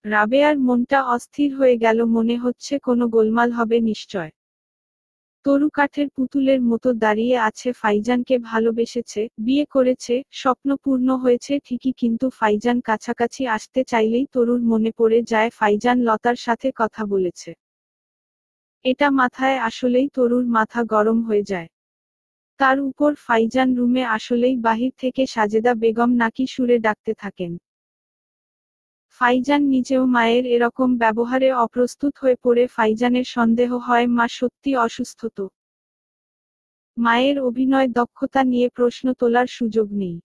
রাবেয়ার মনটা অস্থির হয়ে গেল, মনে হচ্ছে কোনো গোলমাল হবে নিশ্চয়। তরু কাঠের পুতুলের মতো দাঁড়িয়ে আছে, ফাইজানকে ভালোবেসেছে, বিয়ে করেছে, স্বপ্ন পূর্ণ হয়েছে ঠিকই, কিন্তু ফাইজান কাছাকাছি আসতে চাইলেই তরুর মনে পড়ে যায় ফাইজান লতার সাথে কথা বলেছে। এটা মাথায় আসলেই তরুর মাথা গরম হয়ে যায়। তার উপর ফাইজান রুমে আসলেই বাহির থেকে সাজেদা বেগম নাকি সুরে ডাকতে থাকেন। ফাইজান নিজেও মায়ের এরকম ব্যবহারে অপ্রস্তুত হয়ে পড়ে ফাইজানের সন্দেহ হয় মা সত্যি অসুস্থ তো। মায়ের অভিনয় দক্ষতা নিয়ে প্রশ্ন তোলার সুযোগ নেই।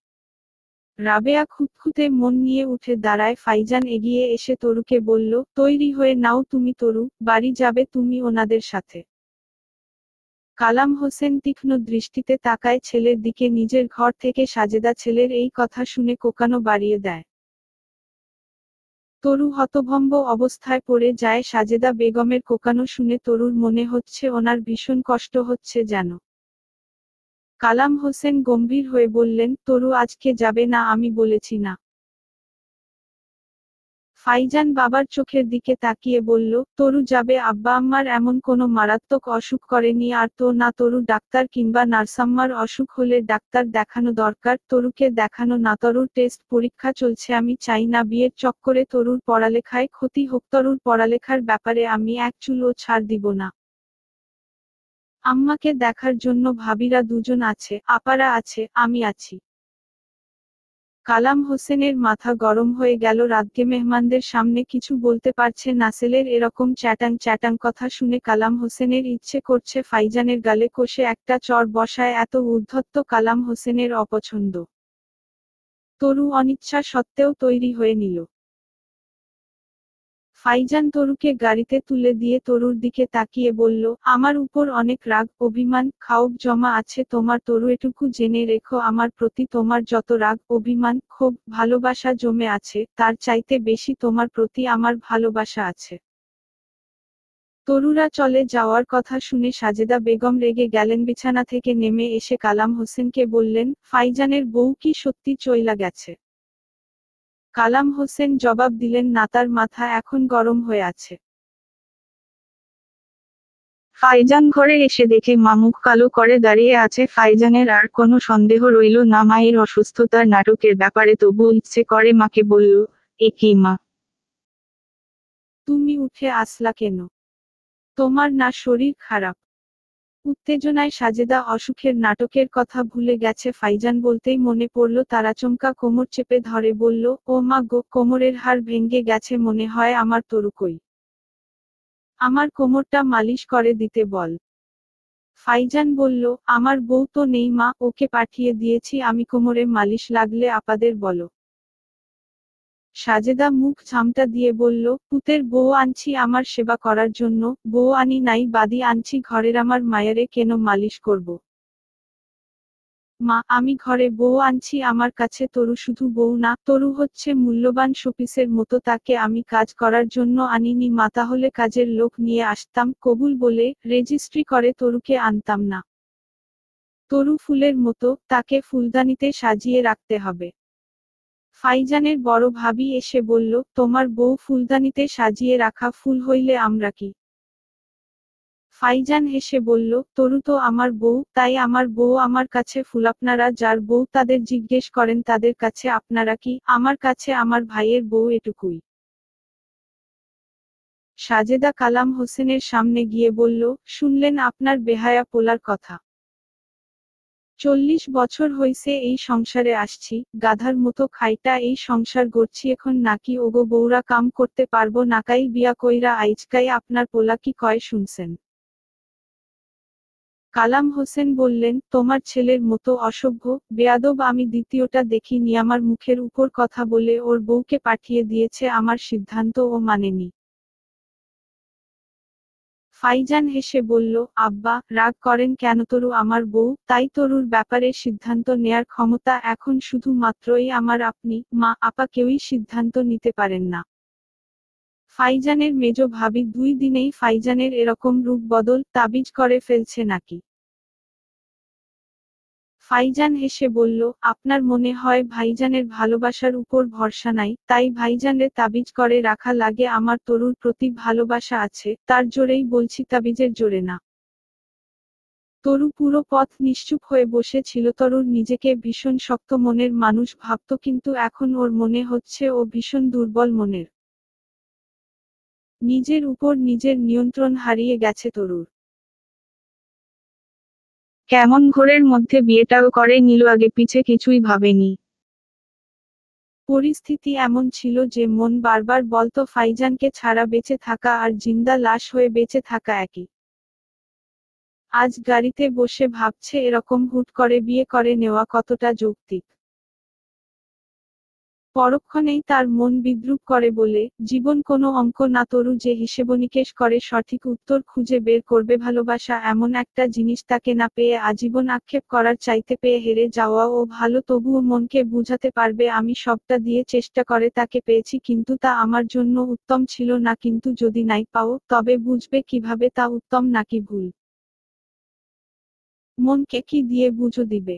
রাবেয়া খুঁতখুঁতে মন নিয়ে উঠে দাঁড়ায়, ফাইজান এগিয়ে এসে তরুকে বলল, তৈরি হয়ে নাও তুমি তরু, বাড়ি যাবে তুমি ওনাদের সাথে। কালাম হোসেন তীক্ষ্ণ দৃষ্টিতে তাকায় ছেলের দিকে, নিজের ঘর থেকে সাজেদা ছেলের এই কথা শুনে কোকানো বাড়িয়ে দেয়। তরু হতভম্ব অবস্থায় পড়ে যায়, সাজেদা বেগমের কোকানো শুনে তরুর মনে হচ্ছে ওনার ভীষণ কষ্ট হচ্ছে যেন। কালাম হোসেন গম্ভীর হয়ে বললেন, তরু আজকে যাবে না, আমি বলেছি না। ফাইজান বাবার চোখের দিকে তাকিয়ে বলল, তরু যাবে, আব্বা আম্মার এমন কোনো মারাত্মক অসুখ করেনি আর তো না, তরু ডাক্তার কিংবা নার্সাম্মার অসুখ হলে ডাক্তার দেখানো দরকার, তরুকে দেখানো না। তরুর টেস্ট পরীক্ষা চলছে, আমি চাই না বিয়ের চক্করে তরুর পড়ালেখায় ক্ষতি হোক, তরুর পড়ালেখার ব্যাপারে আমি এক চুলও ছাড় দিব না। আম্মাকে দেখার জন্য ভাবিরা 2জন আছে, আপারা আছে, আমি আছি। কালাম হোসেনের মাথা গরম হয়ে গেল। রাতকে মেহমানদের সামনে কিছু বলতে পারছে না। ছেলের এরকম চ্যাটাং চ্যাটাং কথা শুনে কালাম হোসেনের ইচ্ছে করছে ফাইজানের গালে কষে একটা চড় বসায়। এত উদ্ধত্ত কালাম হোসেনের অপছন্দ। তরু অনিচ্ছা সত্ত্বেও তৈরি হয়ে নিল। ফাইজান তরুকে গাড়িতে তুলে দিয়ে তরুর দিকে তাকিয়ে বলল, আমার উপর অনেক রাগ, অভিমান, ক্ষোভ জমা আছে তোমার। তরু, এটুকু জেনে রেখো, আমার প্রতি তোমার যত রাগ, অভিমান, ক্ষোভ, ভালোবাসা জমে আছে, তার চাইতে বেশি তোমার প্রতি আমার ভালোবাসা আছে। তরুরা চলে যাওয়ার কথা শুনে সাজেদা বেগম রেগে গেলেন। বিছানা থেকে নেমে এসে কালাম হোসেনকে বললেন, ফাইজানের বউ কি সত্যি চইলা গেছে? কালাম হোসেন জবাব দিলেন, না, তার মাথা এখন গরম হয়ে আছে। ফাইজান ঘরে এসে দেখে মা মুখ কালো করে দাঁড়িয়ে আছে। ফাইজানের আর কোনো সন্দেহ রইল না মায়ের অসুস্থতার নাটকের ব্যাপারে। তবুও ইচ্ছে করে মাকে বলল, এ কি মা, তুমি উঠে আসলা কেন? তোমার না শরীর খারাপ? উত্তেজনায় সাজেদা অসুখের নাটকের কথা ভুলে গেছে। ফাইজান বলতেই মনে পড়ল, তারাচমকা কোমর চেপে ধরে বলল, ও মা গো, কোমরের হাড় ভেঙে গেছে মনে হয় আমার। তরু কই? আমার কোমরটা মালিশ করে দিতে বল। ফাইজান বলল, আমার বউ তো নেই মা, ওকে পাঠিয়ে দিয়েছি আমি। কোমরে মালিশ লাগলে আপাদের বলো। সাজেদা মুখ ঝামটা দিয়ে বলল, পুতের বউ আনছি আমার সেবা করার জন্য, বউ আনি নাই বাদী আনছি ঘরের, আমার মায়েরে কেন মালিশ করব? মা, আমি ঘরে বউ আনছি আমার কাছে। তরু শুধু বউ না, তরু হচ্ছে মূল্যবান শোপিসের মতো। তাকে আমি কাজ করার জন্য আনিনি মা, তাহলে কাজের লোক নিয়ে আসতাম, কবুল বলে রেজিস্ট্রি করে তরুকে আনতাম না। তরু ফুলের মতো, তাকে ফুলদানিতে সাজিয়ে রাখতে হবে। ফাইজানের বড় ভাবি এসে বলল, তোমার বউ ফুলদানিতে সাজিয়ে রাখা ফুল হইলে আমরা কি? ফাইজান হেসে বলল, তরু তো আমার বউ, তাই আমার বউ আমার কাছে ফুল। আপনারা যার বউ তাদের জিজ্ঞেস করেন তাদের কাছে আপনারা কি, আমার কাছে আমার ভাইয়ের বউ, এটুকুই। সাজেদা কালাম হোসেনের সামনে গিয়ে বলল, শুনলেন আপনার বেহায়া পোলার কথা? 40 বছর হইছে এই সংসারে আসছি, গাধার মতো খাইটা এই সংসার গড়ছি, এখন নাকি ওগো বউরা কাম করতে পারবো নাকাই বিয়া কইরা আইজকাই আপনার পোলা কি কয় শুনছেন? কালাম হোসেন বললেন, তোমার ছেলের মতো অসভ্য, বেয়াদব আমি দ্বিতীয়টা দেখিনি। আমার মুখের উপর কথা বলে ওর বউকে পাঠিয়ে দিয়েছে, আমার সিদ্ধান্ত ও মানেনি। ফাইজান হেসে বলল, আব্বা, রাগ করেন কেন? তরু আমার বউ, তাই তরুর ব্যাপারে সিদ্ধান্ত নেয়ার ক্ষমতা এখন শুধু মাত্রই আমার। আপনি, মা, আপা কেউই সিদ্ধান্ত নিতে পারেন না। ফাইজানের মেজ ভাবি 2 দিনেই ফাইজানের এরকম রূপ বদল, তাবিজ করে ফেলছে নাকি? ফাইজান হেসে বলল, আপনার মনে হয় ভাইজানের ভালোবাসার উপর ভরসা নাই, তাই ভাইজানরে তাবিজ করে রাখা লাগে? আমার তরুর প্রতি ভালোবাসা আছে, তার জোরেই বলছি, তাবিজের জোরে না। তরু পুরো পথ নিশ্চুপ হয়ে বসে ছিল। তরুর নিজেকে ভীষণ শক্ত মনের মানুষ ভাবত, কিন্তু এখন ওর মনে হচ্ছে ও ভীষণ দুর্বল মনের। নিজের উপর নিজের নিয়ন্ত্রণ হারিয়ে গেছে তরুর। কেমন ঘোরের মধ্যে বিয়েটাও করে নিল, আগে পিছে কিছুই ভাবেনি। পরিস্থিতি এমন ছিল যে মন বারবার বলতো ফাইজানকে ছাড়া বেঁচে থাকা আর জিন্দা লাশ হয়ে বেঁচে থাকা একই। আজ গাড়িতে বসে ভাবছে, এরকম হুট করে বিয়ে করে নেওয়া কতটা যৌক্তিক। পরক্ষণেই তার মন বিদ্রূপ করে বলে, জীবন কোনো অঙ্ক না। তরু যে হিসেবনিকেশ করে সঠিক উত্তর খুঁজে বের করবে। ভালোবাসা এমন একটা জিনিস, তাকে না পেয়ে আজীবন আক্ষেপ করার চাইতে পেয়ে হেরে যাওয়া ও ভালো। তবুও মনকে বুঝাতে পারবে, আমি সবটা দিয়ে চেষ্টা করে তাকে পেয়েছি, কিন্তু তা আমার জন্য উত্তম ছিল না। কিন্তু যদি নাই পাও, তবে বুঝবে কিভাবে তা উত্তম নাকি ভুল? মনকে কি দিয়ে বুঝো দিবে?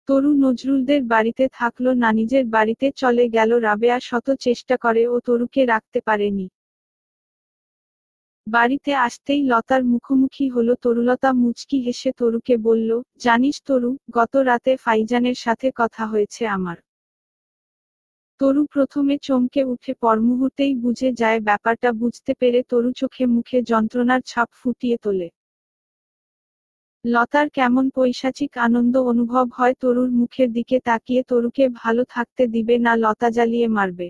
তরু নজরুলদের বাড়িতে থাকলো না, নিজের বাড়িতে চলে গেল। রাবেয়া শত চেষ্টা করে ও তরুকে রাখতে পারেনি। বাড়িতে আসতেই লতার মুখোমুখি হলো তরুলতা মুচকি হেসে তরুকে বলল, জানিস তরু, গত রাতে ফাইজানের সাথে কথা হয়েছে আমার। তরু প্রথমে চমকে উঠে, পরমুহূর্তেই বুঝে যায় ব্যাপারটা। বুঝতে পেরে তরু চোখে মুখে যন্ত্রণার ছাপ ফুটিয়ে তোলে। লতার কেমন পৈশাচিক আনন্দ অনুভব হয় তরুর মুখের দিকে তাকিয়ে তরুকে ভালো থাকতে দিবে না লতা জ্বালিয়ে মারবে।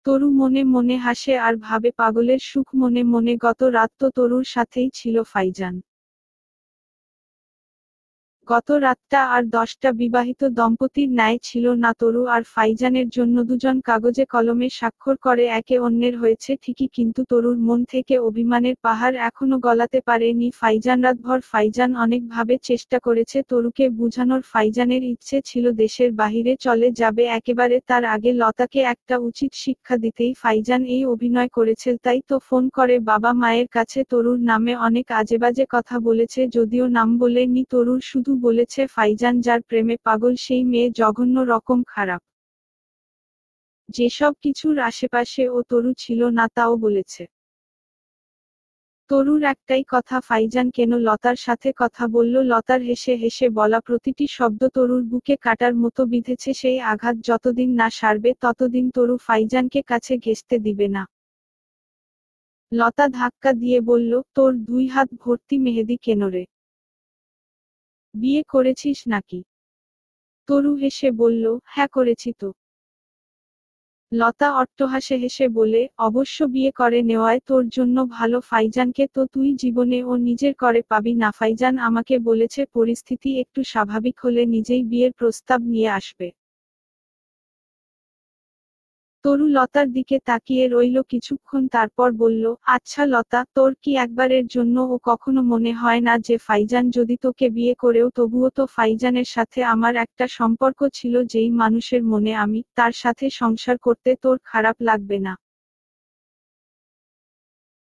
তরু মনে মনে হাসে আর ভাবে পাগলের সুখ মনে মনে গত রাত তো তরুর সাথেই ছিল ফাইজান। গত রাতটা আর 10টা বিবাহিত দম্পতির ন্যায় ছিল না তরু আর ফাইজানের জন্য দুজন কাগজে কলমে স্বাক্ষর করে একে অন্যের হয়েছে ঠিকই কিন্তু তরুর মন থেকে অভিমানের পাহাড় এখনো গলাতে পারেনি ফাইজান। রাতভর ফাইজান অনেকভাবে চেষ্টা করেছে তরুকে বুঝানোর ফাইজানের ইচ্ছে ছিল দেশের বাহিরে চলে যাবে একেবারে তার আগে লতাকে একটা উচিত শিক্ষা দিতেই ফাইজান এই অভিনয় করেছে তাই তো ফোন করে বাবা মায়ের কাছে তরুর নামে অনেক আজেবাজে কথা বলেছে যদিও নাম বলেনি তরুর শুধু বলেছে ফাইজান যার প্রেমে পাগল সেই মেয়ে জঘন্য রকম খারাপ। যেসব কিছুর আশেপাশে ও তরু ছিল না তাও বলেছে। তরুর একটাই কথা ফাইজান কেন লতার সাথে কথা বলল লতার হেসে হেসে বলা প্রতিটি শব্দ তরুর বুকে কাটার মতো বিঁধেছে সেই আঘাত যতদিন না সারবে ততদিন তরু ফাইজানকে কাছে ঘেঁষতে দিবে না। লতা ধাক্কা দিয়ে বলল তোর 2 হাত ভর্তি মেহেদি কেন রে? বিয়ে করেছিস নাকি? তরু হেসে বলল হ্যাঁ করেছি তো। লতা অট্টহাসে হেসে বলে অবশ্য বিয়ে করে নেওয়ায় তোর জন্য ভালো ফাইজানকে তো তুই জীবনে ও নিজের করে পাবি না ফাইজান আমাকে বলেছে পরিস্থিতি একটু স্বাভাবিক হলে নিজেই বিয়ের প্রস্তাব নিয়ে আসবে। তরু লতার দিকে তাকিয়ে রইল কিছুক্ষণ তারপর বলল আচ্ছা লতা তোর কি একবারের জন্য ও কখনো মনে হয় না যে ফাইজান যদি তোকে বিয়ে করেও তবুও তো ফাইজানের সাথে আমার একটা সম্পর্ক ছিল যেই মানুষের মনে আমি তার সাথে সংসার করতে তোর খারাপ লাগবে না?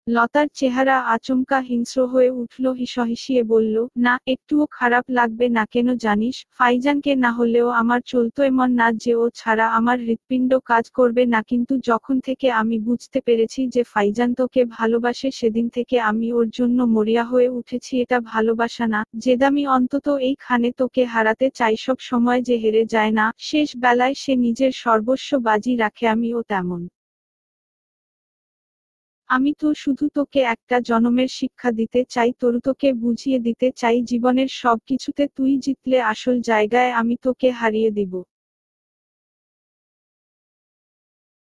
লতার চেহারা আচমকা হিংস্র হয়ে উঠল হিসহিসিয়ে বলল না একটুও খারাপ লাগবে না কেন জানিস ফাইজানকে না হলেও আমার চলতো এমন না যে ও ছাড়া আমার হৃৎপিণ্ড কাজ করবে না কিন্তু যখন থেকে আমি বুঝতে পেরেছি যে ফাইজান তোকে ভালোবাসে সেদিন থেকে আমি ওর জন্য মরিয়া হয়ে উঠেছি এটা ভালোবাসা না জেদামি অন্তত এইখানে তোকে হারাতে চাই সব সময় যে হেরে যায় না শেষ বেলায় সে নিজের সর্বস্ব বাজি রাখে আমিও তেমন। আমি তো শুধু তোকে একটা জনমের শিক্ষা দিতে চাই তরু তোকে বুঝিয়ে দিতে চাই জীবনের সব কিছুতে তুই জিতলে আসল জায়গায় আমি তোকে হারিয়ে দিব।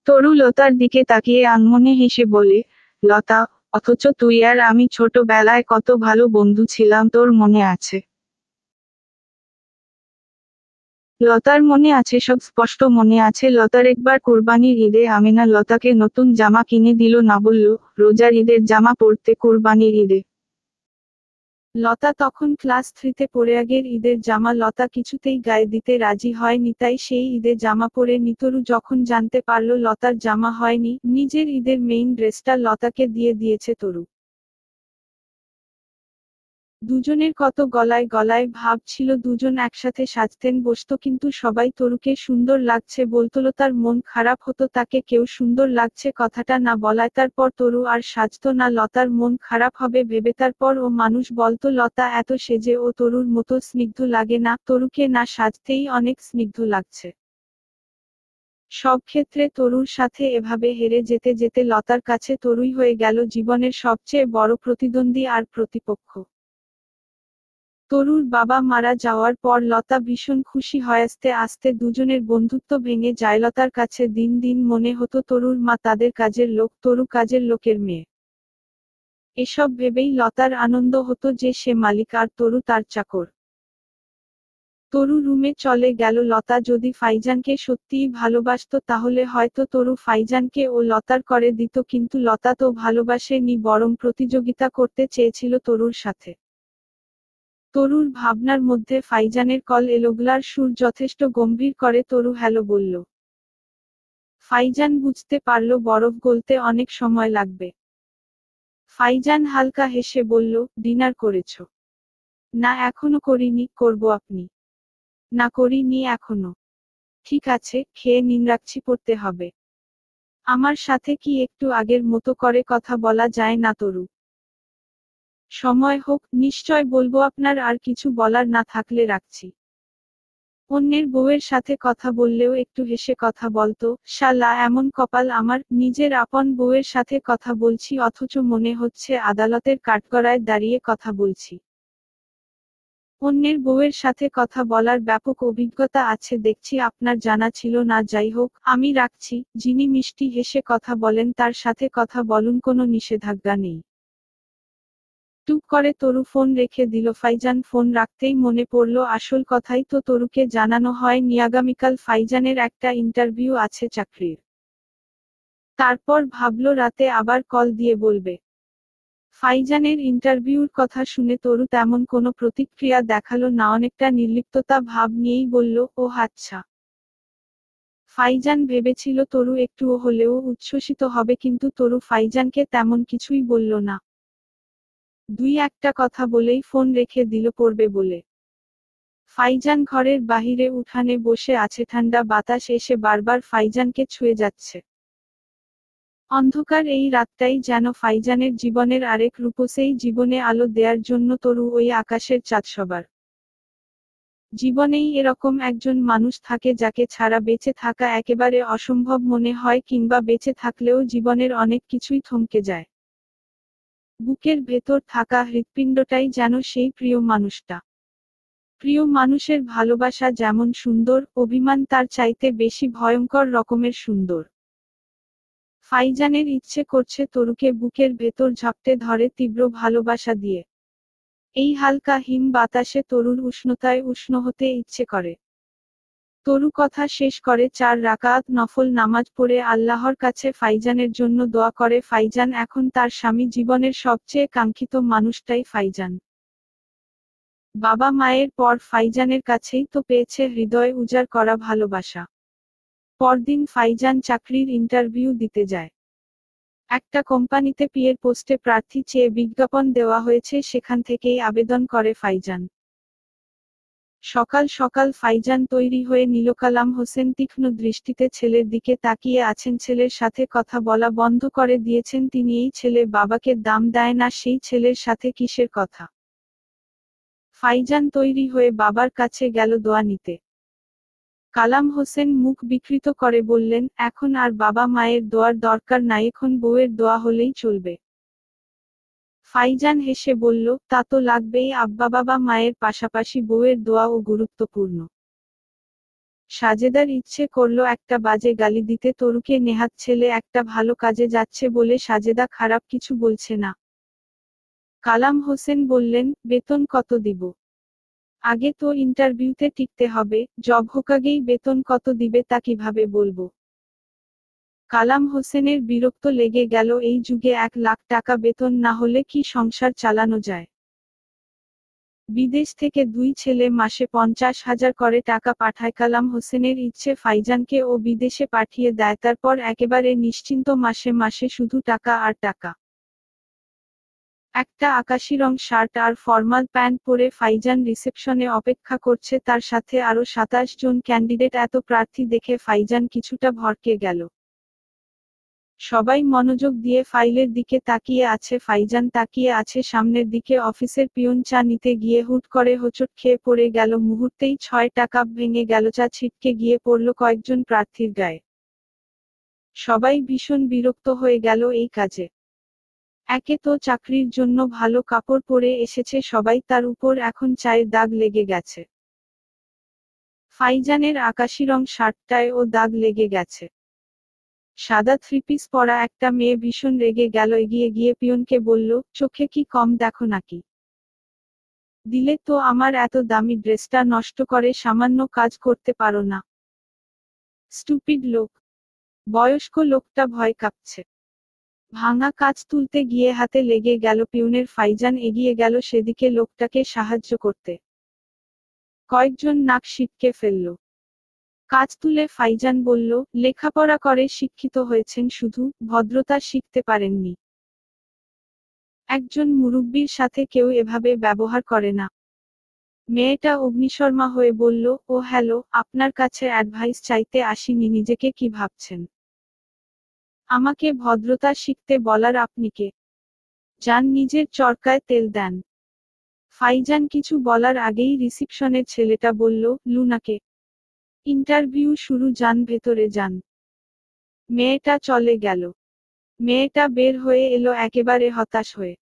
তরু লতার দিকে তাকিয়ে আনমনে হেসে বলে লতা অথচ তুই আর আমি ছোটবেলায় কত ভালো বন্ধু ছিলাম তোর মনে আছে? লতার মনে আছে সব স্পষ্ট মনে আছে লতার একবার কোরবানির ঈদে আমিনা লতাকে নতুন জামা কিনে দিল না বলল রোজার ঈদের জামা পরতে কোরবানির ঈদে। লতা তখন ক্লাস 3-তে পড়ে আগের ঈদের জামা লতা কিছুতেই গায়ে দিতে রাজি হয়নি তাই সেই ঈদে জামা পরে নিতরু যখন জানতে পারল লতার জামা হয়নি নিজের ঈদের মেইন ড্রেসটা লতাকে দিয়ে দিয়েছে তরু। দুজনের কত গলায় গলায় ভাব ছিল দুজন একসাথে সাজতেন বসতো কিন্তু সবাই তরুকে সুন্দর লাগছে বলতো তার মন খারাপ হতো তাকে কেউ সুন্দর লাগছে কথাটা না বলায় তারপর তরু আর সাজতো না লতার মন খারাপ হবে ভেবে তারপর ও মানুষ বলতো লতা এত সেজে ও তরুর মতো স্নিগ্ধ লাগে না তরুকে না সাজতেই অনেক স্নিগ্ধ লাগছে। সব ক্ষেত্রে তরুর সাথে এভাবে হেরে যেতে যেতে লতার কাছে তরুই হয়ে গেল জীবনের সবচেয়ে বড় প্রতিদ্বন্দ্বী আর প্রতিপক্ষ। তরুর বাবা মারা যাওয়ার পর লতা ভীষণ খুশি হয় আস্তে আস্তে দুজনের বন্ধুত্ব ভেঙে যায় লতার কাছে দিন দিন মনে হতো তরুর মা তাদের কাজের লোক তরু কাজের লোকের মেয়ে। এসব ভেবেই লতার আনন্দ হতো যে সে মালিক আর তরু তার চাকর। তরু রুমে চলে গেল লতা যদি ফাইজানকে সত্যিই ভালোবাসতো তাহলে হয়তো তরু ফাইজানকে ও লতার করে দিত কিন্তু লতা তো ভালোবাসেনি বরং প্রতিযোগিতা করতে চেয়েছিল তরুর সাথে। তরুর ভাবনার মধ্যে ফাইজানের কল এলোগলার সুর যথেষ্ট গম্ভীর করে তরু হ্যালো বলল। ফাইজান বুঝতে পারল বরফ গলতে অনেক সময় লাগবে। ফাইজান হালকা হেসে বলল ডিনার করেছো? না এখনো করিনি করব আপনি? না করিনি এখনো। ঠিক আছে খেয়ে নিন রাখছি পড়তে হবে। আমার সাথে কি একটু আগের মতো করে কথা বলা যায় না তরু? সময় হোক নিশ্চয় বলবো আপনার আর কিছু বলার না থাকলে রাখছি। অন্যের বউয়ের সাথে কথা বললেও একটু হেসে কথা বলতো শালা এমন কপাল আমার নিজের আপন বউয়ের সাথে কথা বলছি অথচ মনে হচ্ছে আদালতের কাঠগড়ায় দাঁড়িয়ে কথা বলছি। অন্যের বউয়ের সাথে কথা বলার ব্যাপক অভিজ্ঞতা আছে দেখছি আপনার জানা ছিল না, যাই হোক, আমি রাখছি। যিনি মিষ্টি হেসে কথা বলেন তার সাথে কথা বলুন, কোনো নিষেধাজ্ঞা নেই। টুক করে তরু ফোন রেখে দিল। ফাইজান ফোন রাখতেই মনে পড়ল আসল কথাই তো তরুকে জানানো হয়নি, আগামীকাল ফাইজানের একটা ইন্টারভিউ আছে চাকরির। তারপর ভাবল রাতে আবার কল দিয়ে বলবে। ফাইজানের ইন্টারভিউর কথা শুনে তরু তেমন কোনো প্রতিক্রিয়া দেখালো না, অনেকটা নির্লিপ্ততা ভাব নিয়েই বলল, ও আচ্ছা। ফাইজান ভেবেছিল তরু একটুও হলেও উচ্ছ্বসিত হবে, কিন্তু তরু ফাইজানকে তেমন কিছুই বলল না। দুই একটা কথা বলেই ফোন রেখে দিল, পড়বে বলে। ফাইজান ঘরের বাহিরে উঠানে বসে আছে, ঠান্ডা বাতাস এসে বারবার ফাইজানকে ছুঁয়ে যাচ্ছে। অন্ধকার এই রাতটাই যেন ফাইজানের জীবনের আরেক রূপসেই জীবনে আলো দেয়ার জন্য তরু ওই আকাশের চাঁদ সবার জীবনেই এরকম একজন মানুষ থাকে যাকে ছাড়া বেঁচে থাকা একেবারে অসম্ভব মনে হয়, কিংবা বেঁচে থাকলেও জীবনের অনেক কিছুই থমকে যায়। বুকের ভেতর থাকা হৃৎপিণ্ডটাই যেন সেই প্রিয় মানুষটা। প্রিয় মানুষের ভালোবাসা যেমন সুন্দর, অভিমান তার চাইতে বেশি ভয়ঙ্কর রকমের সুন্দর। ফাইজানের ইচ্ছে করছে তরুকে বুকের ভেতর ঝাপটে ধরে তীব্র ভালোবাসা দিয়ে। এই হালকা হিম বাতাসে তরুর উষ্ণতায় উষ্ণ হতে ইচ্ছে করে। তরু কথা শেষ করে 4 রাকাত নফল নামাজ পড়ে আল্লাহর কাছে ফাইজানের জন্য দোয়া করে। ফাইজান এখন তার স্বামী, জীবনের সবচেয়ে কাঙ্ক্ষিত মানুষটাই ফাইজান। বাবা মায়ের পর ফাইজানের কাছেই তো পেয়েছে হৃদয় উজাড় করা ভালোবাসা। পরদিন ফাইজান চাকরির ইন্টারভিউ দিতে যায়। একটা কোম্পানিতে পিএর পোস্টে প্রার্থী চেয়ে বিজ্ঞাপন দেওয়া হয়েছে, সেখান থেকেই আবেদন করে ফাইজান। সকাল সকাল ফাইজান তৈরি হয়ে নিল। কালাম হোসেন তীক্ষ্ণ দৃষ্টিতে ছেলের দিকে তাকিয়ে আছেন। ছেলের সাথে কথা বলা বন্ধ করে দিয়েছেন তিনি। এই ছেলে বাবাকে দাম দেয় না, সেই ছেলের সাথে কিসের কথা? ফাইজান তৈরি হয়ে বাবার কাছে গেল দোয়া নিতে। কালাম হোসেন মুখ বিকৃত করে বললেন, এখন আর বাবা মায়ের দোয়ার দরকার নাই, এখন বউয়ের দোয়া হলেই চলবে। ফাইজান হেসে বলল, তা তো লাগবেই আব্বা, বাবা মায়ের পাশাপাশি বউয়ের দোয়াও গুরুত্বপূর্ণ। সাজেদার ইচ্ছে করল একটা বাজে গালি দিতে তরুকে। নেহাত ছেলে একটা ভালো কাজে যাচ্ছে বলে সাজেদা খারাপ কিছু বলছে না। কালাম হোসেন বললেন, বেতন কত দিব? আগে তো ইন্টারভিউতে টিকতে হবে, জব হোকাগেই বেতন কত দিবে তা কিভাবে বলবো? কালাম হোসেনের বিরক্ত লেগে গেল। এই যুগে 1 লাখ টাকা বেতন না হলে কি সংসার চালানো যায়? বিদেশ থেকে 2 ছেলে মাসে 50,000 করে টাকা পাঠায়। কালাম হোসেনের ইচ্ছে ফাইজানকে ও বিদেশে পাঠিয়ে দেয়, তারপর একেবারে নিশ্চিন্ত মাসে মাসে শুধু টাকা আর টাকা। একটা আকাশি রং শার্ট আর ফর্মাল প্যান্ট পরে ফাইজান রিসেপশনে অপেক্ষা করছে, তার সাথে আরো 27 জন ক্যান্ডিডেট। এত প্রার্থী দেখে ফাইজান কিছুটা ভড়কে গেল। সবাই মনোযোগ দিয়ে ফাইলের দিকে তাকিয়ে আছে, ফাইজান তাকিয়ে আছে সামনের দিকে। অফিসের পিয়ন চা নিতে গিয়ে হুট করে হোঁচট খেয়ে পড়ে গেল। মুহূর্তেই 6টা কাপ ভেঙে গেল, চা ছিটকে গিয়ে পড়ল কয়েকজন প্রার্থীর গায়ে। সবাই ভীষণ বিরক্ত হয়ে গেল এই কাজে। একে তো চাকরির জন্য ভালো কাপড় পরে এসেছে সবাই, তার উপর এখন চায়ের দাগ লেগে গেছে। ফাইজানের আকাশি রং শার্টটায়ও দাগ লেগে গেছে। সাদা 3 পিস পরা একটা মেয়ে ভীষণ রেগে গেল, এগিয়ে গিয়ে পিয়নকে বলল, চোখে কি কম দেখো নাকি? দিলে তো আমার এত দামি ড্রেসটা নষ্ট করে, সামান্য কাজ করতে পারো না? স্টুপিড লোক। বয়স্ক লোকটা ভয় কাঁপছে। ভাঙা কাজ তুলতে গিয়ে হাতে লেগে গেল পিয়নের। ফাইজান এগিয়ে গেল সেদিকে লোকটাকে সাহায্য করতে। কয়েকজন নাক সিটকে ফেলল। কাজ তুলে ফাইজান বলল, লেখাপড়া করে শিক্ষিত হয়েছেন শুধু, ভদ্রতা শিখতে পারেননি। একজন মুরুব্বির সাথে কেউ এভাবে ব্যবহার করে না। মেয়েটা অগ্নিশর্মা হয়ে বলল, ও হ্যালো, আপনার কাছে অ্যাডভাইস চাইতে আসিনি, নিজেকে কি ভাবছেন? আমাকে ভদ্রতা শিখতে বলার আপনি কে? যান নিজের চরকায় তেল দেন। ফাইজান কিছু বলার আগেই রিসিপশনের ছেলেটা বলল, লুনাকে। ইন্টারভিউ শুরু, যান ভেতরে যান। মেয়েটা চলে গেল। মেয়েটা বের হয়ে এলো একেবারে হতাশ হয়ে।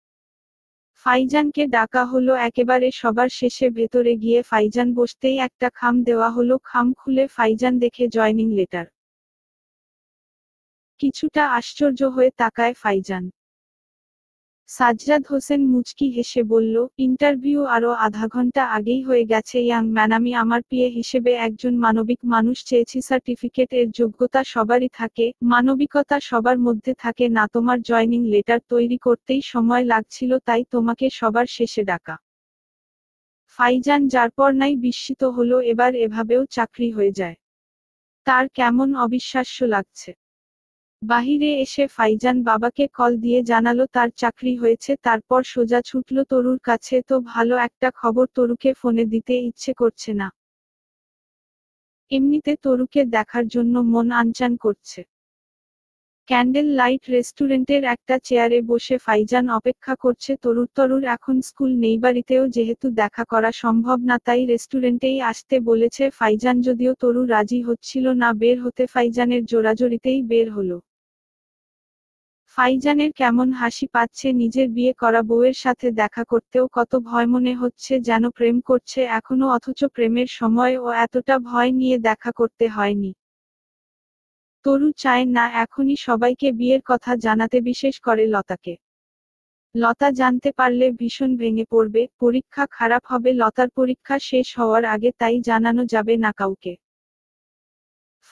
ফাইজানকে ডাকা হলো একেবারে সবার শেষে। ভেতরে গিয়ে ফাইজান বসতেই একটা খাম দেওয়া হলো। খাম খুলে ফাইজান দেখে জয়নিং লেটার। কিছুটা আশ্চর্য হয়ে তাকায় ফাইজান। সাজ্জাদ হোসেন মুচকি হেসে বলল, ইন্টারভিউ আরো আধা ঘন্টা আগেই হয়ে গেছে ইয়াং ম্যান। আমি আমার পিএ হিসেবে একজন মানবিক মানুষ চেয়েছি। সার্টিফিকেট এর যোগ্যতা সবারই থাকে, মানবিকতা সবার মধ্যে থাকে না। তোমার জয়নিং লেটার তৈরি করতেই সময় লাগছিল, তাই তোমাকে সবার শেষে ডাকা। ফাইজান যারপরনাই বিস্মিত হলো, এবার এভাবেও চাকরি হয়ে যায়। তার কেমন অবিশ্বাস্য লাগছে। বাহিরে এসে ফাইজান বাবাকে কল দিয়ে জানালো তার চাকরি হয়েছে। তারপর সোজা ছুটল তরুর কাছে। তো ভালো একটা খবর, তরুকে ফোনে দিতে ইচ্ছে করছে না। এমনিতে তরুকে দেখার জন্য মন আনচান করছে। ক্যান্ডেল লাইট রেস্টুরেন্টের একটা চেয়ারে বসে ফাইজান অপেক্ষা করছে তরুর। তরুর এখন স্কুল নেই, বাড়িতেও যেহেতু দেখা করা সম্ভব না, তাই রেস্টুরেন্টেই আসতে বলেছে ফাইজান। যদিও তরু রাজি হচ্ছিল না বের হতে, ফাইজানের জোরাজোরিতেই বের হলো। ফাইজানের কেমন হাসি পাচ্ছে। নিজের বিয়ে করা বউয়ের সাথে দেখা করতেও কত ভয়, মনে হচ্ছে যেন প্রেম করছে এখনো, অথচ প্রেমের সময় ও এতটা ভয় নিয়ে দেখা করতে হয়নি। তরু চায় না এখনই সবাইকে বিয়ের কথা জানাতে, বিশেষ করে লতাকে। লতা জানতে পারলে ভীষণ ভেঙে পড়বে, পরীক্ষা খারাপ হবে লতার, পরীক্ষা শেষ হওয়ার আগে, তাই জানানো যাবে না কাউকে।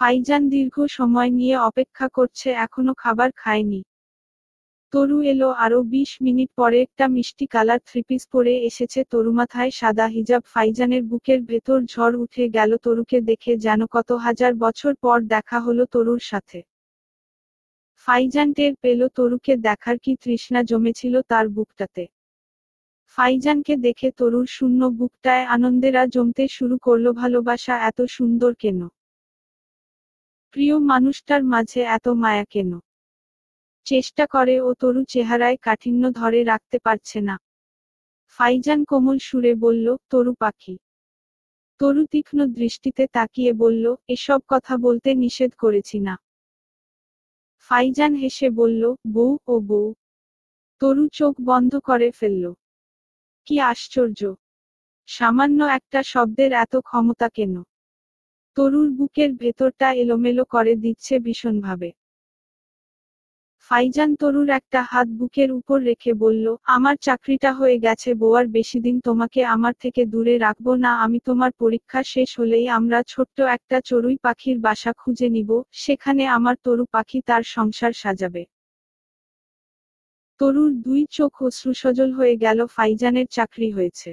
ফাইজান দীর্ঘ সময় নিয়ে অপেক্ষা করছে, এখনো খাবার খায়নি। তরু এলো আরো 20 মিনিট পরে। একটা মিষ্টি কালার থ্রিপিস পরে এসেছে তরু, মাথায় সাদা হিজাব। ফাইজানের বুকের ভেতর ঝড় উঠে গেল তরুকে দেখে, যেন কত হাজার বছর পর দেখা হলো তরুর সাথে। ফাইজান টের পেল তরুকে দেখার কি তৃষ্ণা জমেছিল তার বুকটাতে। ফাইজানকে দেখে তরুর শূন্য বুকটায় আনন্দেরা জমতে শুরু করলো। ভালোবাসা এত সুন্দর কেন? প্রিয় মানুষটার মাঝে এত মায়া কেন? চেষ্টা করে ও তরু চেহারায় কাঠিন্য ধরে রাখতে পারছে না। ফাইজান কোমল সুরে বলল, তরু পাখি। তরু তীক্ষ্ণ দৃষ্টিতে তাকিয়ে বলল, এসব কথা বলতে নিষেধ করেছি না। ফাইজান হেসে বলল, বউ ও বউ। তরু চোখ বন্ধ করে ফেলল। কি আশ্চর্য! সামান্য একটা শব্দের এত ক্ষমতা কেন? তরুর বুকের ভেতরটা এলোমেলো করে দিচ্ছে ভীষণভাবে। ফাইজান তরুর একটা হাত বুকের উপর রেখে বলল, আমার চাকরিটা হয়ে গেছে বউ, আর বেশিদিন তোমাকে আমার থেকে দূরে রাখবো না আমি। তোমার পরীক্ষা শেষ হলেই আমরা ছোট্ট একটা চড়ুই পাখির বাসা খুঁজে নিব, সেখানে আমার তরু পাখি তার সংসার সাজাবে। তরুর 2 চোখ অশ্রুসজল হয়ে গেল। ফাইজানের চাকরি হয়েছে।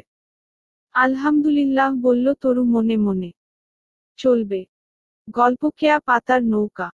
আলহামদুলিল্লাহ বলল তরু মনে মনে। চলবে। গল্প কেয়া পাতার নৌকা।